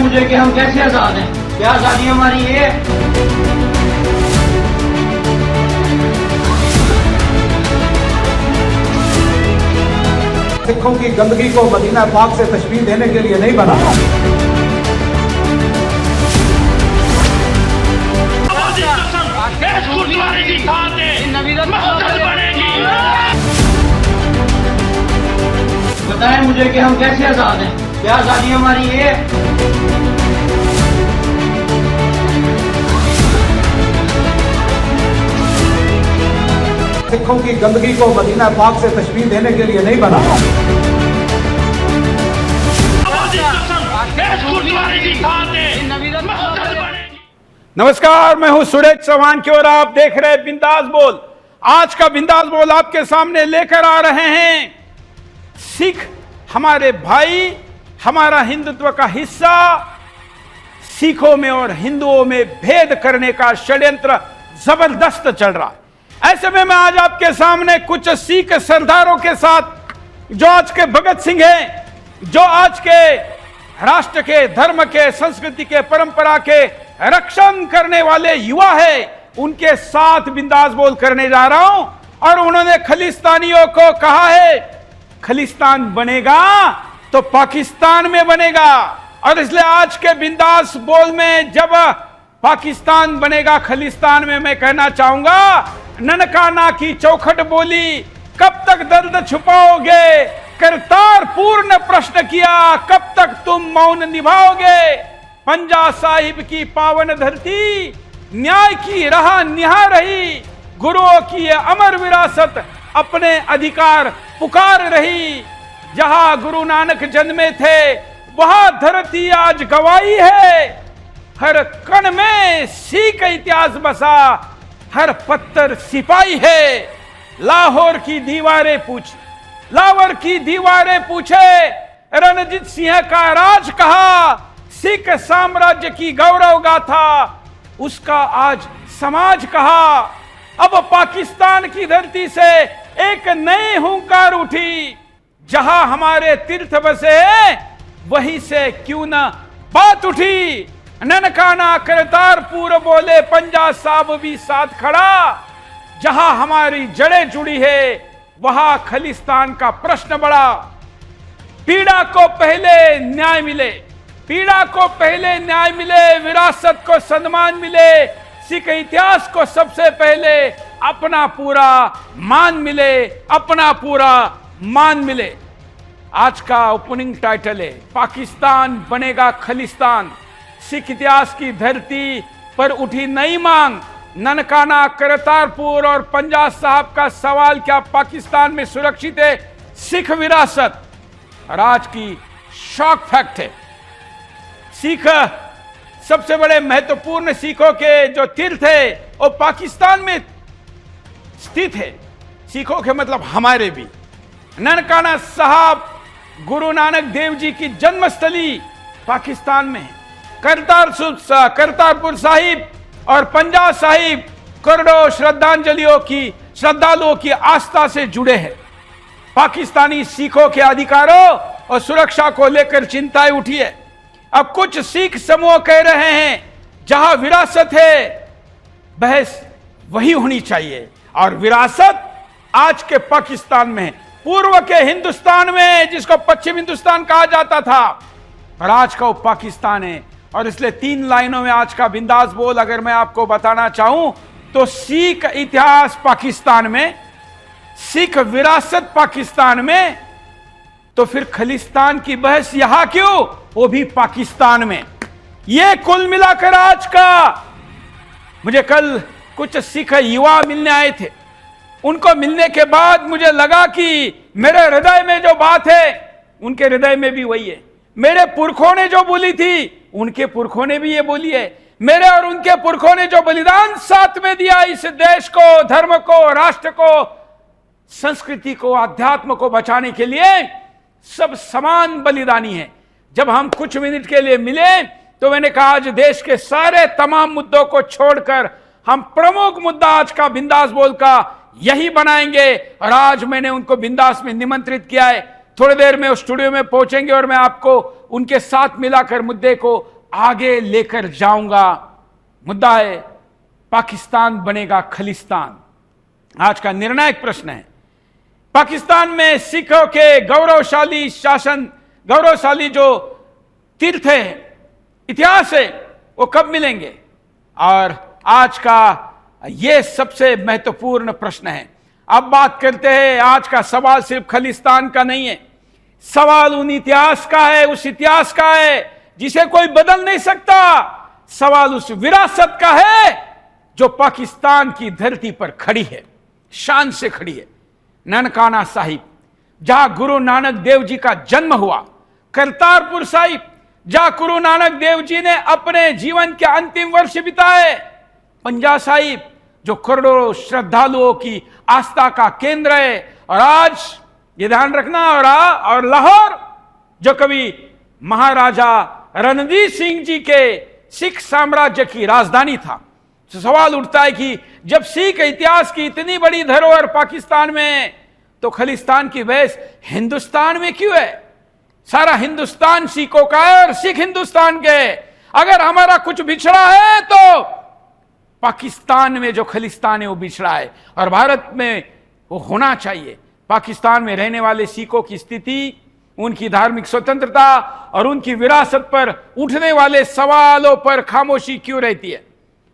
मुझे कि हम कैसे आजाद हैं, क्या आजादी हमारी ये है? सिखों की गंदगी को मदीना पाक से तशबीह देने के लिए नहीं बना। बताएं मुझे कि हम कैसे आजाद हैं, क्या आजादी हमारी ये है? सिखों की गंदगी को मदीना पाक से तशबीह देने के लिए नहीं बना। नमस्कार, मैं हूं सुरेश चौहान की और आप देख रहे हैं बिंदास बोल। आज का बिंदास बोल आपके सामने लेकर आ रहे हैं सिख हमारे भाई, हमारा हिंदुत्व का हिस्सा, सिखों में और हिंदुओं में भेद करने का षड्यंत्र जबरदस्त चल रहा है। ऐसे में मैं आज आपके सामने कुछ सिख सरदारों के साथ, जो आज के भगत सिंह हैं, जो आज के राष्ट्र के, धर्म के, संस्कृति के, परंपरा के रक्षण करने वाले युवा है, उनके साथ बिंदास बोल करने जा रहा हूं। और उन्होंने खलिस्तानियों को कहा है, खलिस्तान बनेगा तो पाकिस्तान में बनेगा। और इसलिए आज के बिंदास बोल में जब पाकिस्तान बनेगा खलिस्तान में, मैं कहना चाहूंगा, ननकाना की चौखट बोली, कब तक दर्द छुपाओगे? करतारपुर ने प्रश्न किया, कब तक तुम मौन निभाओगे? पंजा साहिब की पावन धरती न्याय की राह निहा रही, गुरुओं की ये अमर विरासत अपने अधिकार पुकार रही। जहां गुरु नानक जन्मे थे वहां धरती आज गवाही है, हर कण में सिख इतिहास बसा, हर पत्थर सिपाही है। लाहौर की दीवारें पूछ, लाहौर की दीवारें पूछे, रणजीत सिंह का राज कहा, सिख साम्राज्य की गौरव गाथा उसका आज समाज कहा। अब पाकिस्तान की धरती से एक नई हुंकार उठी, जहां हमारे तीर्थ बसे वहीं से क्यों ना बात उठी। ननकाना करतारपुर बोले, पंजा साहब भी साथ खड़ा, जहां हमारी जड़ें जुड़ी है वहां खलिस्तान का प्रश्न बड़ा। पीड़ा को पहले न्याय मिले, पीड़ा को पहले न्याय मिले, विरासत को सम्मान मिले, सिख इतिहास को सबसे पहले अपना पूरा मान मिले, अपना पूरा मान मिले। आज का ओपनिंग टाइटल है, पाकिस्तान बनेगा खलिस्तान। सिख इतिहास की धरती पर उठी नई मांग, ननकाना, करतारपुर और पंजा साहब का सवाल, क्या पाकिस्तान में सुरक्षित है सिख विरासत? और आज की शॉक फैक्ट है, सिख सबसे बड़े महत्वपूर्ण सिखों के जो तीर्थ है वो पाकिस्तान में स्थित है। सिखों के मतलब हमारे भी। ननकाना साहब गुरु नानक देव जी की जन्मस्थली पाकिस्तान में है। करतारपुर साहिब और पंजा साहिब करोड़ों श्रद्धालुओं की आस्था से जुड़े हैं। पाकिस्तानी सिखों के अधिकारों और सुरक्षा को लेकर चिंताएं उठी है। अब कुछ सिख समूह कह रहे हैं, जहां विरासत है बहस वही होनी चाहिए, और विरासत आज के पाकिस्तान में, पूर्व के हिंदुस्तान में, जिसको पश्चिम हिंदुस्तान कहा जाता था, और आज का वो पाकिस्तान है। और इसलिए 3 लाइनों में आज का बिंदास बोल अगर मैं आपको बताना चाहूं तो सिख इतिहास पाकिस्तान में, सिख विरासत पाकिस्तान में, तो फिर खलिस्तान की बहस यहां क्यों, वो भी पाकिस्तान में। ये कुल मिलाकर आज का, मुझे कल कुछ सिख युवा मिलने आए थे, उनको मिलने के बाद मुझे लगा कि मेरे हृदय में जो बात है उनके हृदय में भी वही है। मेरे पुरखों ने जो बोली थी उनके पुरखों ने भी ये बोली है। मेरे और उनके पुरखों ने जो बलिदान साथ में दिया इस देश को, धर्म को, राष्ट्र को, संस्कृति को, अध्यात्म को बचाने के लिए, सब समान बलिदानी है। जब हम कुछ मिनट के लिए मिले तो मैंने कहा आज देश के सारे तमाम मुद्दों को छोड़कर हम प्रमुख मुद्दा आज का बिंदास बोल का यही बनाएंगे। और आज मैंने उनको बिंदास में निमंत्रित किया है। थोड़ी देर में उस स्टूडियो में पहुंचेंगे और मैं आपको उनके साथ मिलाकर मुद्दे को आगे लेकर जाऊंगा। मुद्दा है पाकिस्तान बनेगा खलिस्तान। आज का निर्णायक प्रश्न है, पाकिस्तान में सिखों के गौरवशाली शासन, गौरवशाली जो तीर्थ है, इतिहास है, वो कब मिलेंगे? और आज का यह सबसे महत्वपूर्ण प्रश्न है। अब बात करते हैं, आज का सवाल सिर्फ खलिस्तान का नहीं है, सवाल उन इतिहास का है, उस इतिहास का है जिसे कोई बदल नहीं सकता। सवाल उस विरासत का है जो पाकिस्तान की धरती पर खड़ी है, शान से खड़ी है। ननकाना साहिब, जहां गुरु नानक देव जी का जन्म हुआ, करतारपुर साहिब, जहां गुरु नानक देव जी ने अपने जीवन के अंतिम वर्ष बिताए, पंजा साहिब जो करोड़ों श्रद्धालुओं की आस्था का केंद्र है, और आज ये ध्यान रखना, और लाहौर जो कभी महाराजा रणजीत सिंह जी के सिख साम्राज्य की राजधानी था। तो सवाल उठता है कि जब सिख इतिहास की इतनी बड़ी धरोहर पाकिस्तान में है, तो खलिस्तान की बहस हिंदुस्तान में क्यों है? सारा हिंदुस्तान सिखों का है और सिख हिंदुस्तान के। अगर हमारा कुछ बिछड़ा है तो पाकिस्तान में जो खलिस्तान है वो बिछड़ा है, और भारत में वो होना चाहिए। पाकिस्तान में रहने वाले सिखों की स्थिति, उनकी धार्मिक स्वतंत्रता और उनकी विरासत पर उठने वाले सवालों पर खामोशी क्यों रहती है?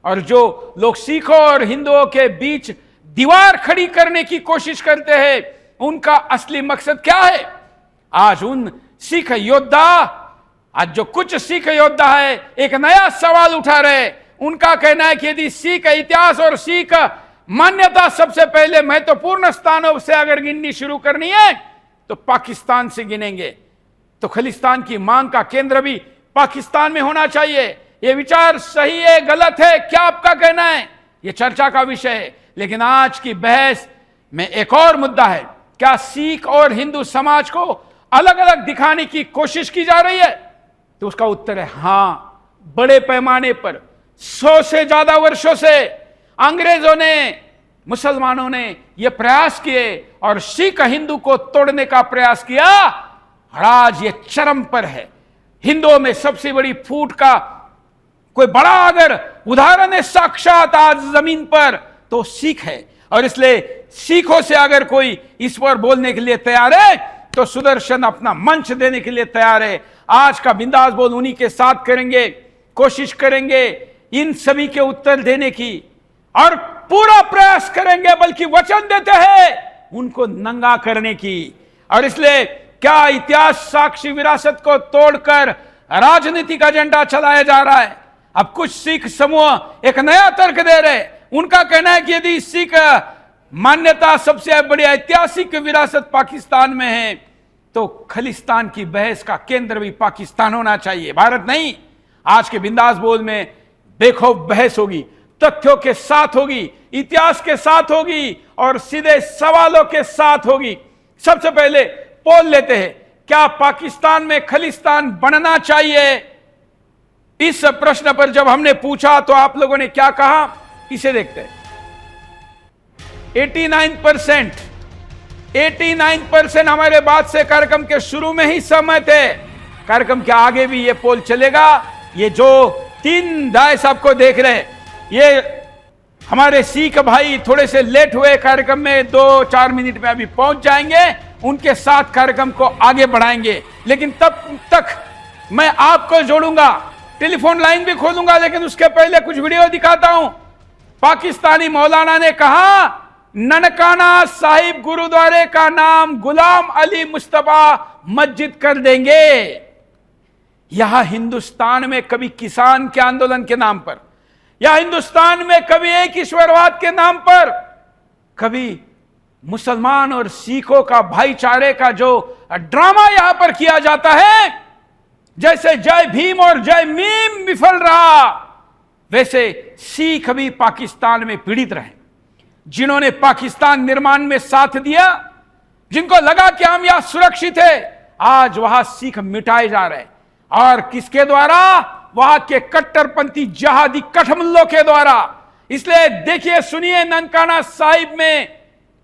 और जो लोग सिखों और हिंदुओं के बीच दीवार खड़ी करने की कोशिश करते हैं, उनका असली मकसद क्या है? आज उन सिख योद्धा, आज जो कुछ सिख योद्धा है, एक नया सवाल उठा रहे। उनका कहना है कि यदि सिख इतिहास और सिख मान्यता सबसे पहले महत्वपूर्ण स्थानों से अगर गिननी शुरू करनी है तो पाकिस्तान से गिनेंगे, तो खलिस्तान की मांग का केंद्र भी पाकिस्तान में होना चाहिए। यह विचार सही है, गलत है, क्या आपका कहना है? यह चर्चा का विषय है। लेकिन आज की बहस में एक और मुद्दा है, क्या सिख और हिंदू समाज को अलग अलग दिखाने की कोशिश की जा रही है? तो उसका उत्तर है हां, बड़े पैमाने पर 100 से ज्यादा वर्षों से अंग्रेजों ने, मुसलमानों ने यह प्रयास किए और सिख हिंदू को तोड़ने का प्रयास किया, और आज यह चरम पर है। हिंदुओं में सबसे बड़ी फूट का कोई बड़ा अगर उदाहरण है साक्षात आज जमीन पर, तो सिख है। और इसलिए सिखों से अगर कोई इस पर बोलने के लिए तैयार है तो सुदर्शन अपना मंच देने के लिए तैयार है। आज का बिंदास बोल उन्हीं के साथ करेंगे, कोशिश करेंगे इन सभी के उत्तर देने की, और पूरा प्रयास करेंगे, बल्कि वचन देते हैं उनको नंगा करने की। और इसलिए क्या इतिहास साक्षी विरासत को तोड़कर राजनीतिक एजेंडा चलाया जा रहा है? अब कुछ सिख समूह एक नया तर्क दे रहे। उनका कहना है कि यदि सिख मान्यता सबसे बड़ी ऐतिहासिक विरासत पाकिस्तान में है, तो खलिस्तान की बहस का केंद्र भी पाकिस्तान होना चाहिए, भारत नहीं। आज के बिंदास बोल में बेखौफ बहस होगी, तथ्यों के साथ होगी, इतिहास के साथ होगी और सीधे सवालों के साथ होगी। सबसे पहले पोल लेते हैं, क्या पाकिस्तान में खलिस्तान बनना चाहिए? इस प्रश्न पर जब हमने पूछा तो आप लोगों ने क्या कहा, इसे देखते हैं। 89% हमारे बात से कार्यक्रम के शुरू में ही सहमत है। कार्यक्रम के आगे भी ये पोल चलेगा। ये जो 3 दाएं आपको देख रहे हैं, ये हमारे सिख भाई थोड़े से लेट हुए कार्यक्रम में, 2-4 मिनट में अभी पहुंच जाएंगे, उनके साथ कार्यक्रम को आगे बढ़ाएंगे। लेकिन तब तक मैं आपको जोड़ूंगा, टेलीफोन लाइन भी खोलूंगा, लेकिन उसके पहले कुछ वीडियो दिखाता हूं। पाकिस्तानी मौलाना ने कहा ननकाना साहिब गुरुद्वारे का नाम गुलाम अली मुस्तफा मस्जिद कर देंगे। यहां हिंदुस्तान में कभी किसान के आंदोलन के नाम पर, या हिंदुस्तान में कभी एक ईश्वरवाद के नाम पर, कभी मुसलमान और सिखों का भाईचारे का जो ड्रामा यहां पर किया जाता है, जैसे जय भीम और जय मीम विफल रहा, वैसे सिख भी पाकिस्तान में पीड़ित रहे। जिन्होंने पाकिस्तान निर्माण में साथ दिया, जिनको लगा कि हम यहां सुरक्षित है, आज वहां सिख मिटाए जा रहे हैं। और किसके द्वारा? वहां के कट्टरपंथी जहादी कठमुल्लों के द्वारा। इसलिए देखिए, सुनिए, ननकाना साहिब में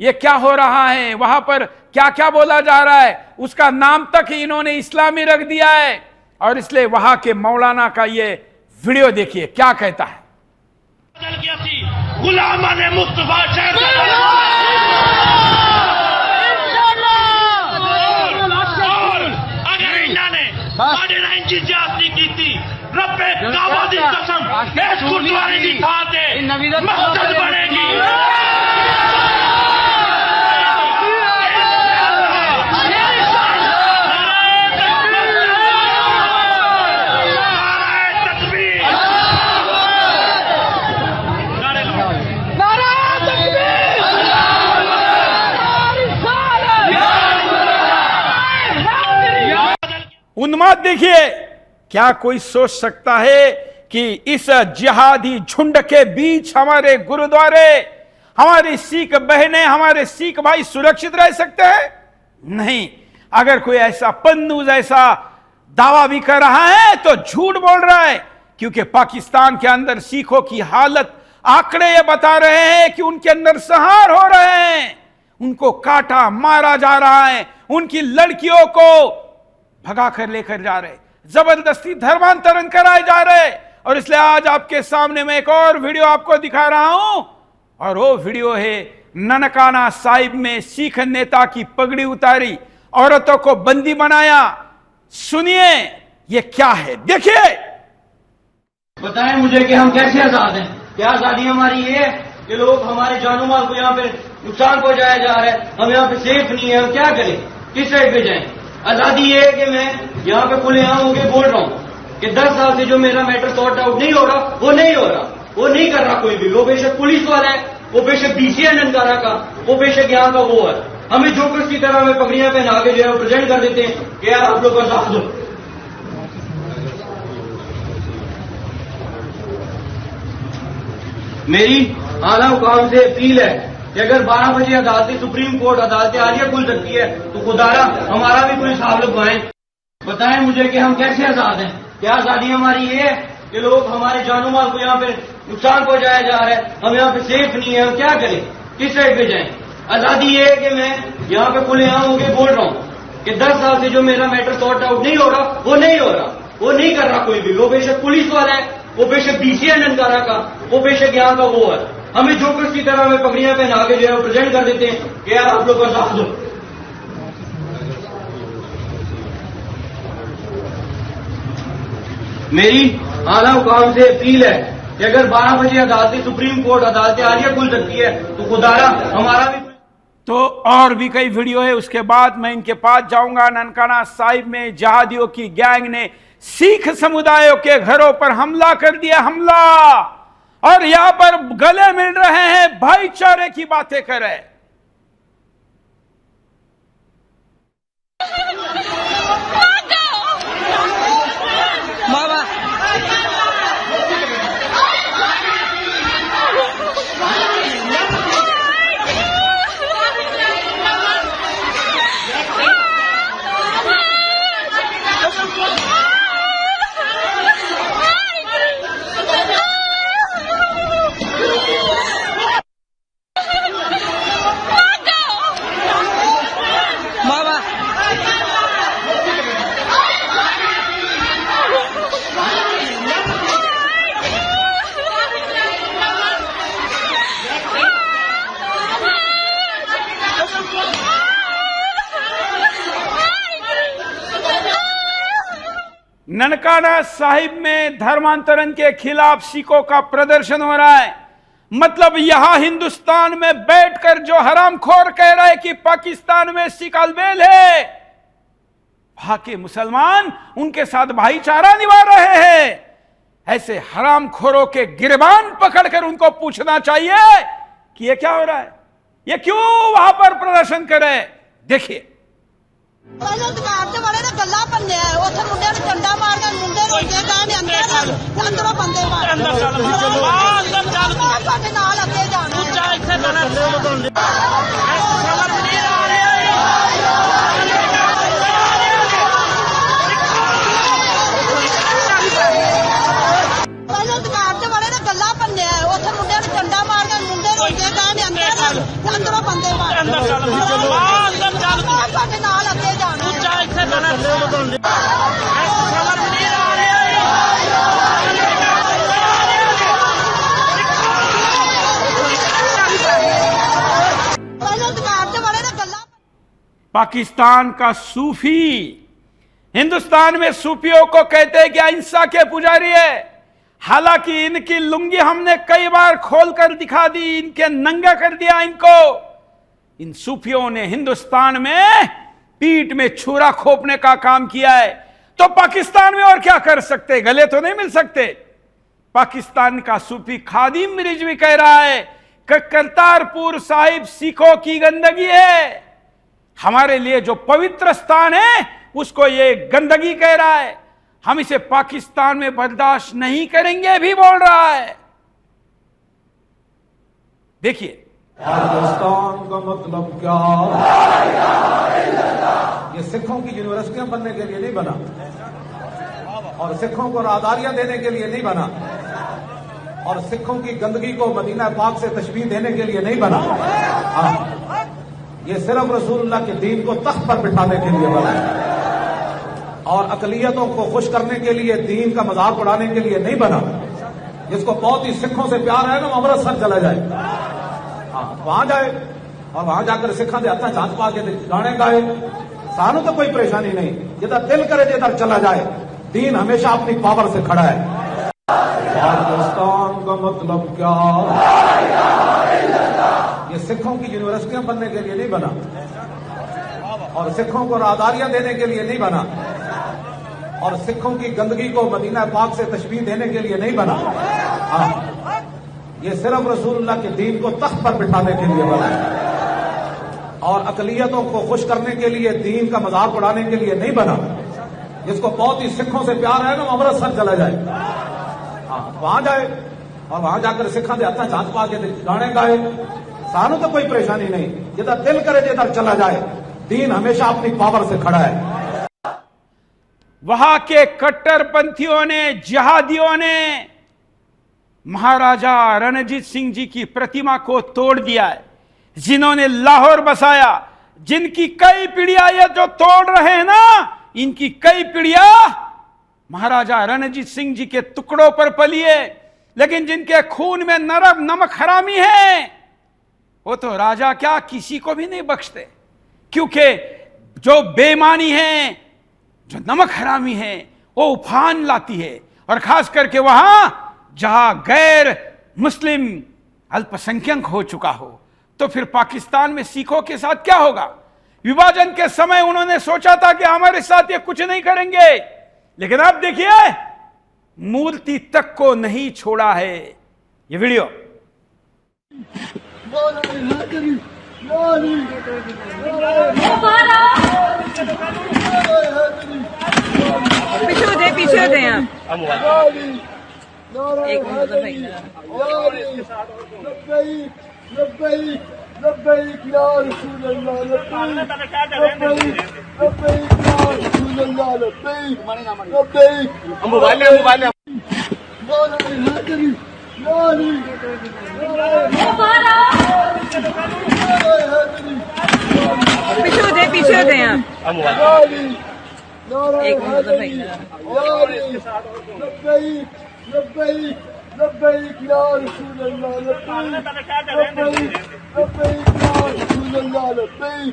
यह क्या हो रहा है, वहां पर क्या क्या बोला जा रहा है, उसका नाम तक ही इन्होंने इस्लामी रख दिया है। और इसलिए वहां के मौलाना का ये वीडियो देखिए क्या कहता है। गुलामा ने मुस्तफा शहर और अगर इन्होंने 9.5 इंच जाती की थी रब्बे काबा दी कसम इस गुरुद्वारे की थाते मस्जिद बनेगी। उन्माद देखिए, क्या कोई सोच सकता है कि इस जिहादी झुंड के बीच हमारे गुरुद्वारे, हमारी सिख बहनें, हमारे सिख भाई सुरक्षित रह सकते हैं? नहीं। अगर कोई ऐसा पन्नूज ऐसा दावा भी कर रहा है तो झूठ बोल रहा है, क्योंकि पाकिस्तान के अंदर सिखों की हालत आंकड़े ये बता रहे हैं कि उनके अंदर संहार हो रहे हैं, उनको काटा मारा जा रहा है, उनकी लड़कियों को भगा कर लेकर जा रहे, जबरदस्ती धर्मांतरण कराए जा रहे। और इसलिए आज आपके सामने मैं एक और वीडियो आपको दिखा रहा हूं, और वो वीडियो है ननकाना साहिब में सिख नेता की पगड़ी उतारी, औरतों को बंदी बनाया। सुनिए ये क्या है, देखिए। बताएं मुझे कि हम कैसे आजाद हैं? क्या आजादी हमारी ये है कि लोग हमारे जानो माल को यहाँ पे नुकसान पहुंचाया जा रहा है, हम यहाँ पे सेफ नहीं है, हम क्या करें, किस साइड पे जाएं? आजादी ये है कि मैं यहाँ पे खुलेआम होकर बोल रहा हूँ कि 10 साल से जो मेरा मैटर सॉर्ट आउट नहीं हो रहा, वो नहीं हो रहा, वो नहीं कर रहा कोई भी। वो बेशक पुलिस वाला है, वो बेशक डीसी है ननकाना का, वो बेशक यहाँ का वो है, हमें जोकर्स की तरह हमें पगड़ियां पहना के जो है प्रेजेंट कर देते हैं कि यार आप लोग आजाद हो। मेरी आला हुकाम से अपील है कि अगर 12 बजे अदालतें, सुप्रीम कोर्ट अदालतें आलिया खुल सकती है तो खुदारा हमारा भी कोई हिसाब लगवाएं। बताएं मुझे कि हम कैसे आजाद हैं? क्या आजादी हमारी ये है कि लोग हमारे जानो माल को यहाँ पे नुकसान पहुंचाया जा रहा है, हम यहाँ पे सेफ नहीं है, हम क्या करें, किस साइड पे जाएं? आजादी ये है कि मैं यहाँ पे खुलेआम होकर बोल रहा हूँ कि 10 साल से जो मेरा मैटर सॉर्ट आउट नहीं हो रहा, वो नहीं हो रहा, वो नहीं कर रहा कोई भी। वो बेशक पुलिस वाला है, वो बेशक डीसी है ननकाना का, वो बेशक यहाँ का वो है, हमें जोकर्स की तरह हमें पगड़ियां पहना के जो है प्रेजेंट कर देते हैं कि यार आप लोग आजाद हो। मेरी आला हुकाम से अपील है कि अगर 12 बजे अदालतें, सुप्रीम कोर्ट अदालतें आलिया खुल सकती है तो खुदारा हमारा भी। तो और भी कई वीडियो है, उसके बाद मैं इनके पास जाऊंगा। ननकाना साहिब में जहादियों की गैंग ने सिख समुदायों के घरों पर हमला कर दिया, हमला, और यहां पर गले मिल रहे हैं, भाईचारे की बातें कर रहे हैं। ननकाना साहिब में धर्मांतरण के खिलाफ सिखों का प्रदर्शन हो रहा है। मतलब यहां हिंदुस्तान में बैठकर जो हरामखोर कह रहा है कि पाकिस्तान में सिख अलबेल है, वहां के मुसलमान उनके साथ भाईचारा निभा रहे हैं। ऐसे हरामखोरों के गिरबान पकड़कर उनको पूछना चाहिए कि ये क्या हो रहा है, ये क्यों वहां पर प्रदर्शन कर रहे हैं। देखिए, ਪਹਿਲਾਂ ਦੁਕਾਨ ਤੇ ਵਾਲੇ ਨੇ ਗੱਲਾਂ ਭੰਨਿਆ, ਉੱਥੇ ਮੁੰਡਿਆਂ ਨੂੰ ਡੰਡਾ ਮਾਰ ਕੇ ਮੁੰਡੇ ਨੂੰ ਅੱਗੇ ਗਏ ਨੇ ਅੰਦਰੋਂ ਬੰਦੇ ਮਾਰ ਸਾਡੇ ਨਾਲ ਅੱਗੇ ਜਾਣਾ ਇੱਥੇ ਪਹਿਲਾਂ ਦੁਕਾਨ ਤੇ ਵਾਲੇ ਨੇ ਗੱਲਾਂ ਭੰਨਿਆ, ਉੱਥੇ ਮੁੰਡਿਆਂ ਨੂੰ ਡੰਡਾ ਮਾਰ ਕੇ ਮੁੰਡੇ ਨੂੰ ਅੱਗੇ ਗਏ ਨੇ ਅੰਦਰੋਂ ਬੰਦੇ ਮਾਰ ਸਾਡੇ ਨਾਲ ਅੱਗੇ ਜਾਣਾ ਇੱਥੇ पाकिस्तान का सूफी हिंदुस्तान में सूफियों को कहते हैं कि अहिंसा के पुजारी है। हालांकि इनकी लुंगी हमने कई बार खोलकर दिखा दी, इनके नंगा कर दिया इनको। इन सूफियों ने हिंदुस्तान में पीठ में छुरा खोपने का काम किया है। तो पाकिस्तान में और क्या कर सकते, गले तो नहीं मिल सकते। पाकिस्तान का सूफी खादिम रिजवी कह रहा है कि करतारपुर साहिब सिखों की गंदगी है, हमारे लिए जो पवित्र स्थान है उसको ये गंदगी कह रहा है, हम इसे पाकिस्तान में बर्दाश्त नहीं करेंगे भी बोल रहा है। देखिए, पाकिस्तान का मतलब क्या? ये सिखों की यूनिवर्सिटियां बनने के लिए नहीं बना और सिखों को राहदारियां देने के लिए नहीं बना और सिखों की गंदगी को मदीना पाक से तशबीह देने के लिए नहीं बना। ये सिर्फ रसूलुल्लाह के दीन को तख्त पर बिठाने के लिए बना है और अकलियतों को खुश करने के लिए, दीन का मजाक उड़ाने के लिए नहीं बना। जिसको बहुत ही सिखों से प्यार है ना, वो अमृतसर चला जाए, वहां जाए और वहां जाकर सिखा दे हाथ झांच पा के गाने गाए, सानू तो कोई परेशानी नहीं। जिधर दिल करे जिधर चला जाए, दीन हमेशा अपनी पावर से खड़ा है। पाकिस्तान का मतलब क्या? ये सिखों की यूनिवर्सिटियां बनने के लिए नहीं बना और सिखों को राहदारियां देने के लिए नहीं बना और सिखों की गंदगी को मदीना पाक से तशबीह देने के लिए नहीं बना। ये सिर्फ रसूलुल्लाह के दीन को तख्त पर बिठाने के लिए बना है और अकलियतों को खुश करने के लिए, दीन का मजाक उड़ाने के लिए नहीं बना। जिसको बहुत ही सिखों से प्यार है ना, वो अमृतसर चला जाए, वहां जाए और वहां जाकर सिखा दे हाथ झांच पा के गाने गाए, सानू तो कोई परेशानी नहीं। जिधर दिल करे जिधर चला जाए, दीन हमेशा अपनी पावर से खड़ा है। वहां के कट्टरपंथियों ने, जिहादियों ने महाराजा रणजीत सिंह जी की प्रतिमा को तोड़ दिया है। जिन्होंने लाहौर बसाया, जिनकी कई पीढ़ियां ये जो तोड़ रहे हैं ना, इनकी कई पीढ़ियां महाराजा रणजीत सिंह जी के टुकड़ों पर पली है। लेकिन जिनके खून में नमक हरामी है, वो तो राजा क्या किसी को भी नहीं बख्शते, क्योंकि जो बेईमानी है, जो नमक हरामी है, वो उफान लाती है। और खास करके वहां जहां गैर मुस्लिम अल्पसंख्यक हो चुका हो, तो फिर पाकिस्तान में सिखों के साथ क्या होगा? विभाजन के समय उन्होंने सोचा था कि हमारे साथ ये कुछ नहीं करेंगे, लेकिन अब देखिए मूर्ति तक को नहीं छोड़ा है। ये वीडियो पीछे हो जाए एक लब्बैक या रसूल अल्लाह, लब्बैक या रसूल अल्लाह, लब्बैक। हम मोबाइल पीछे हो जाए एक लब्बैक या रसूल अल्लाह, लब्बैक या रसूल अल्लाह, लब्बैक।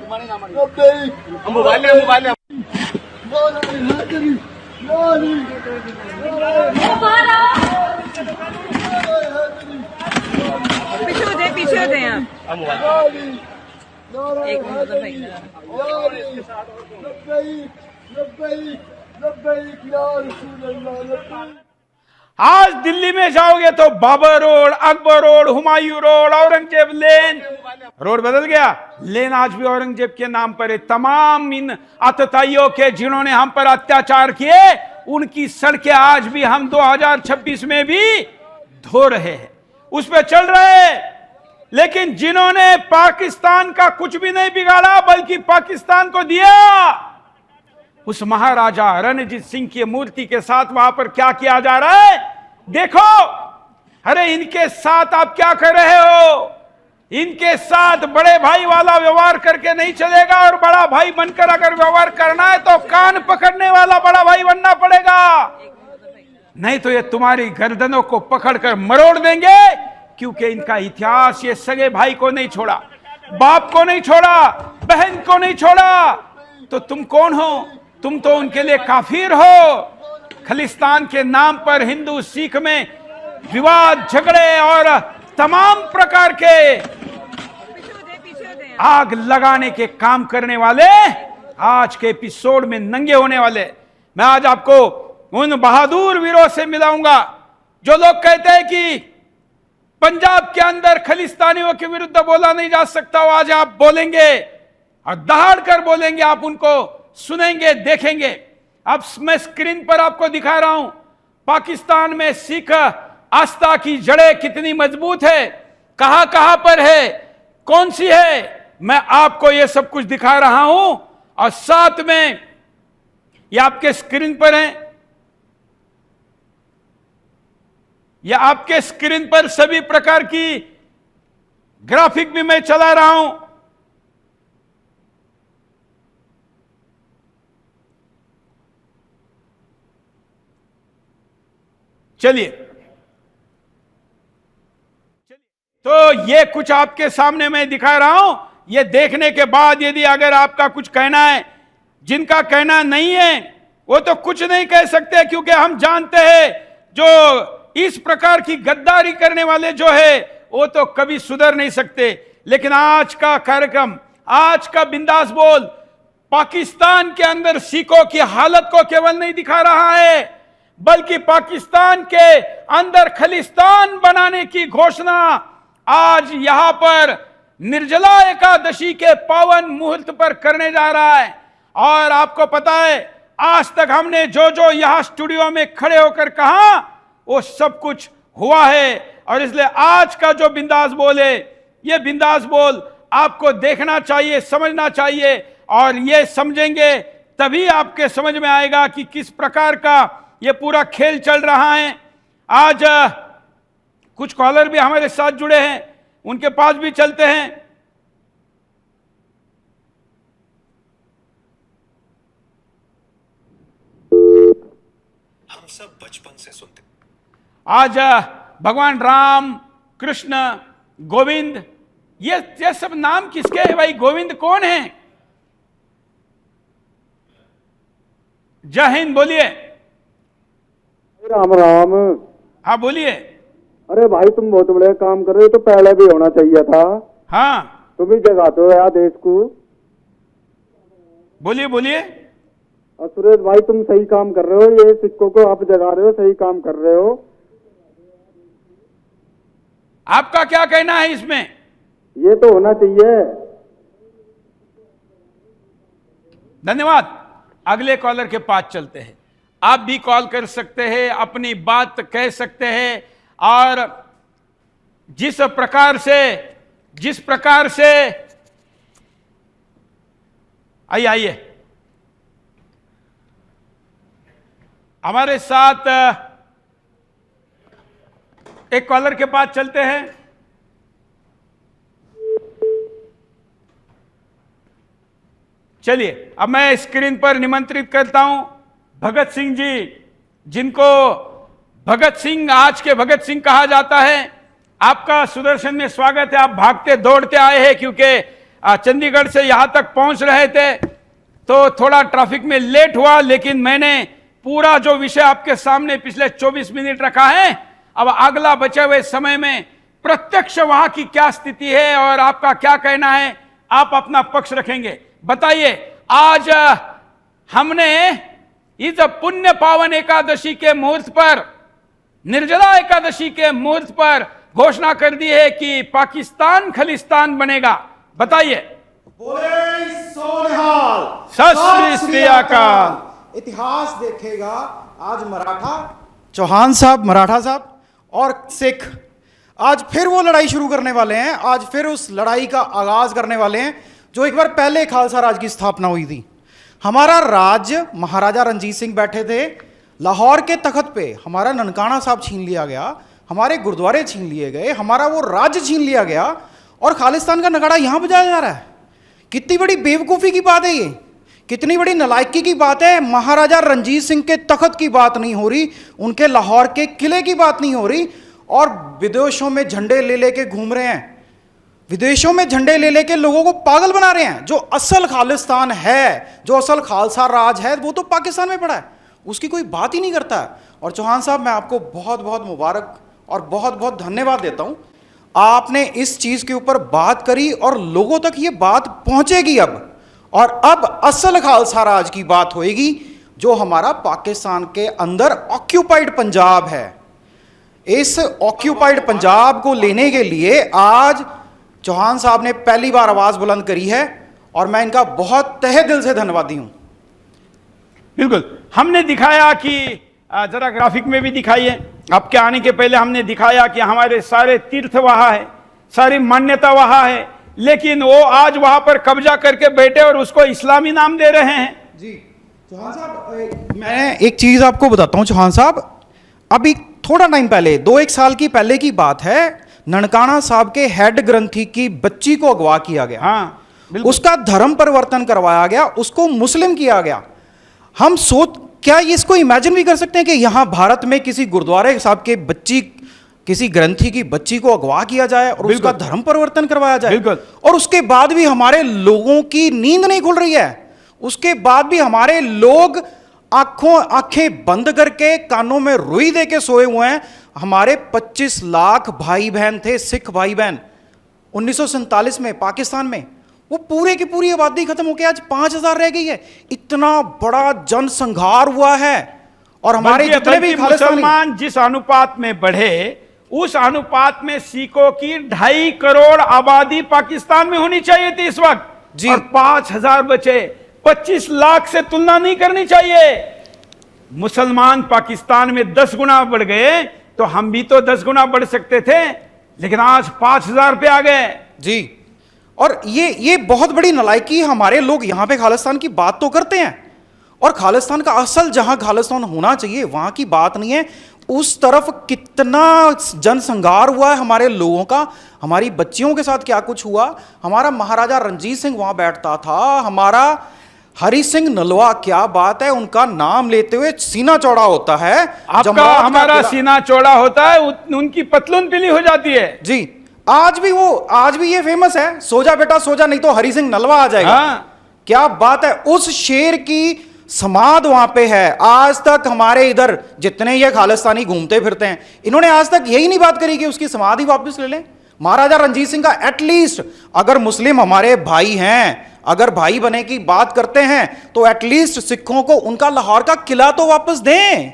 हम मोबाइल पीछे हो जाए एक लब्बैक या रसूल अल्लाह, लब्बैक। आज दिल्ली में जाओगे तो Babar road, Akbar road, Humayun road, Aurangzeb lane, road बदल गया, लेन आज भी औरंगजेब के नाम पर है। तमाम इन आतताइयों के जिन्होंने हम पर अत्याचार किए, उनकी सड़कें आज भी हम 2026 में भी धो रहे हैं, उस पर चल रहे हैं। लेकिन जिन्होंने पाकिस्तान का कुछ भी नहीं बिगाड़ा, बल्कि पाकिस्तान को दिया, उस महाराजा रणजीत सिंह की मूर्ति के साथ वहां पर क्या किया जा रहा है देखो। अरे इनके साथ आप क्या कर रहे हो? इनके साथ बड़े भाई वाला व्यवहार करके नहीं चलेगा, और बड़ा भाई बनकर अगर व्यवहार करना है तो कान पकड़ने वाला बड़ा भाई बनना पड़ेगा, नहीं तो ये तुम्हारी गर्दनों को पकड़कर मरोड़ देंगे, क्योंकि इनका इतिहास ये सगे भाई को नहीं छोड़ा। बाप को नहीं छोड़ा, बहन को नहीं छोड़ा, तो तुम कौन हो? तुम तो उनके लिए काफिर हो। खालिस्तान के नाम पर हिंदू सिख में विवाद, झगड़े और तमाम प्रकार के आग लगाने के काम करने वाले आज के एपिसोड में नंगे होने वाले। मैं आज आपको उन बहादुर वीरों से मिलाऊंगा जो लोग कहते हैं कि पंजाब के अंदर खालिस्तानियों के विरुद्ध बोला नहीं जा सकता। वो आज आप बोलेंगे और दहाड़ कर बोलेंगे, आप उनको सुनेंगे, देखेंगे। अब मैं स्क्रीन पर आपको दिखा रहा हूं पाकिस्तान में सिख आस्था की जड़ें कितनी मजबूत है, कहां कहां पर है, कौन सी है। मैं आपको यह सब कुछ दिखा रहा हूं और साथ में यह आपके स्क्रीन पर है, यह आपके स्क्रीन पर सभी प्रकार की ग्राफिक भी मैं चला रहा हूं। चलिए, तो ये कुछ आपके सामने मैं दिखा रहा हूं। ये देखने के बाद यदि अगर आपका कुछ कहना है, जिनका कहना नहीं है वो तो कुछ नहीं कह सकते, क्योंकि हम जानते हैं जो इस प्रकार की गद्दारी करने वाले जो है वो तो कभी सुधर नहीं सकते। लेकिन आज का कार्यक्रम, आज का बिंदास बोल पाकिस्तान के अंदर सिखों की हालत को केवल नहीं दिखा रहा है, बल्कि पाकिस्तान के अंदर खालिस्तान बनाने की घोषणा आज यहां पर निर्जला एकादशी के पावन मुहूर्त पर करने जा रहा है। और आपको पता है आज तक हमने जो जो यहां स्टूडियो में खड़े होकर कहा वो सब कुछ हुआ है। और इसलिए आज का जो बिंदास बोल है, ये बिंदास बोल आपको देखना चाहिए, समझना चाहिए, और ये समझेंगे तभी आपके समझ में आएगा कि किस प्रकार का ये पूरा खेल चल रहा है। आज कुछ कॉलर भी हमारे साथ जुड़े हैं, उनके पास भी चलते हैं। हम सब बचपन से सुनते। आज भगवान राम, कृष्ण, गोविंद, ये सब नाम किसके हैं भाई? गोविंद कौन है? जय हिंद बोलिए। राम राम। हाँ बोलिए। अरे भाई तुम बहुत बड़े काम कर रहे हो, तो पहले भी होना चाहिए था। हाँ तुम ही जगाते हो यार देश को। बोलिए बोलिए। और सुरेश भाई तुम सही काम कर रहे हो, ये सिक्कों को आप जगा रहे हो, सही काम कर रहे हो। आपका क्या कहना है इसमें? ये तो होना चाहिए। धन्यवाद। अगले कॉलर के पास चलते हैं। आप भी कॉल कर सकते हैं, अपनी बात कह सकते हैं, और जिस प्रकार से आइए हमारे साथ एक कॉलर के पास चलते हैं। चलिए, अब मैं स्क्रीन पर निमंत्रित करता हूं भगत सिंह जी, जिनको भगत सिंह, आज के भगत सिंह कहा जाता है। आपका सुदर्शन में स्वागत है। आप भागते दौड़ते आए हैं क्योंकि चंडीगढ़ से यहां तक पहुंच रहे थे, तो थोड़ा ट्रैफिक में लेट हुआ, लेकिन मैंने पूरा जो विषय आपके सामने पिछले 24 मिनट रखा है। अब अगला बचे हुए समय में प्रत्यक्ष वहां की क्या स्थिति है और आपका क्या कहना है, आप अपना पक्ष रखेंगे। बताइए, आज हमने इस पुण्य पावन एकादशी के मुहूर्त पर, निर्जला एकादशी के मुहूर्त पर घोषणा कर दी है कि पाकिस्तान खालिस्तान बनेगा। बताइए। बोले सोनिहाल, सत श्री अकाल। इतिहास देखेगा आज मराठा चौहान साहब, मराठा साहब और सिख आज फिर वो लड़ाई शुरू करने वाले हैं। आज फिर उस लड़ाई का आगाज करने वाले हैं जो एक बार पहले खालसा राज की स्थापना हुई थी। हमारा राज्य महाराजा रणजीत सिंह बैठे थे, लाहौर के तख्त पे हमारा ननकाना साहब छीन लिया गया, हमारे गुरुद्वारे छीन लिए गए, हमारा वो राज्य छीन लिया गया और खालिस्तान का नगाड़ा यहां बजाया जा रहा है। कितनी बड़ी बेवकूफ़ी की बात है ये, कितनी बड़ी नालायकी की बात है। महाराजा रणजीत सिंह के तख्त की बात नहीं हो रही, उनके लाहौर के किले की बात नहीं हो रही, और विदेशों में झंडे ले लेके घूम रहे हैं। विदेशों में झंडे ले लेके लोगों को पागल बना रहे हैं। जो असल खालिस्तान है, जो असल खालसा राज है, वो तो पाकिस्तान में पड़ा है, उसकी कोई बात ही नहीं करता है। और चौहान साहब, मैं आपको बहुत बहुत मुबारक और बहुत बहुत धन्यवाद देता हूं। आपने इस चीज के ऊपर बात करी और लोगों तक ये बात पहुंचेगी अब, और अब असल खालसा राज की बात होएगी, जो हमारा पाकिस्तान के अंदर ऑक्यूपाइड पंजाब है। इस ऑक्यूपाइड पंजाब को लेने के लिए आज चौहान साहब ने पहली बार आवाज बुलंद करी है, और मैं इनका बहुत तहे दिल से धन्यवादी हूं। बिल्कुल, हमने दिखाया कि जरा ग्राफिक में भी दिखाइए, आपके आने के पहले हमने दिखाया कि हमारे सारे तीर्थ वहां है, सारी मान्यता वहां है, लेकिन वो आज वहां पर कब्जा करके बैठे और उसको इस्लामी नाम दे रहे हैं। जी चौहान साहब, मैं एक चीज आपको बताता हूं चौहान साहब। अभी थोड़ा टाइम पहले, 2-1 साल की पहले की बात है, ननकाना साहब के हेड ग्रंथी की बच्ची को अगवा किया गया। हाँ, उसका धर्म परिवर्तन करवाया गया, उसको मुस्लिम किया गया। हम क्या ये इसको इमेजिन भी कर सकते हैं कि यहां भारत में किसी गुरुद्वारे साहब के बच्ची, किसी ग्रंथी की बच्ची को अगवा किया जाए और उसका धर्म परिवर्तन करवाया जाए, और उसके बाद भी हमारे लोगों की नींद नहीं खुल रही है। उसके बाद भी हमारे लोग आंखें बंद करके कानों में रुई दे के सोए हुए हैं। हमारे 25 लाख भाई बहन थे, सिख भाई बहन, 1947 में पाकिस्तान में, वो पूरे की पूरी आबादी खत्म होकर आज 5000 रह गई है। इतना बड़ा जनसंहार हुआ है। और हमारे जितने भी मुसलमान जिस अनुपात में बढ़े, उस अनुपात में सिखों की 2.5 करोड़ आबादी पाकिस्तान में होनी चाहिए थी इस वक्त जी, और 5000 बचे। 25 लाख से तुलना नहीं करनी चाहिए। मुसलमान पाकिस्तान में 10 गुना बढ़ गए, तो हम भी तो 10 गुना बढ़ सकते थे, लेकिन आज 5000 पे आ गए जी। और ये बहुत बड़ी नलायकी। हमारे लोग यहां पे खालिस्तान की बात तो करते हैं, और खालिस्तान का असल जहां खालिस्तान होना चाहिए वहां की बात नहीं है। उस तरफ कितना जनसंहार हुआ है हमारे लोगों का, हमारी बच्चियों के साथ क्या कुछ हुआ। हमारा महाराजा रणजीत सिंह वहां बैठता था, हमारा हरि सिंह नलवा, क्या बात है, उनका नाम लेते हुए सीना चौड़ा होता है। आपका हमारा सीना चौड़ा होता है, उनकी पतलून पीली हो जाती है जी। आज भी ये फेमस है, सो जा बेटा सो जा, नहीं तो हरि सिंह नलवा आ जाएगा। हाँ। क्या बात है, उस शेर की समाध वहां पे है। आज तक हमारे इधर जितने ये खालिस्तानी घूमते फिरते हैं, इन्होंने आज तक यही नहीं बात करी कि उसकी समाधि वापस ले लें। महाराजा रणजीत सिंह का एटलीस्ट, अगर मुस्लिम हमारे भाई हैं, अगर भाई बने की बात करते हैं, तो एटलीस्ट सिखों को उनका लाहौर का किला तो वापस दें।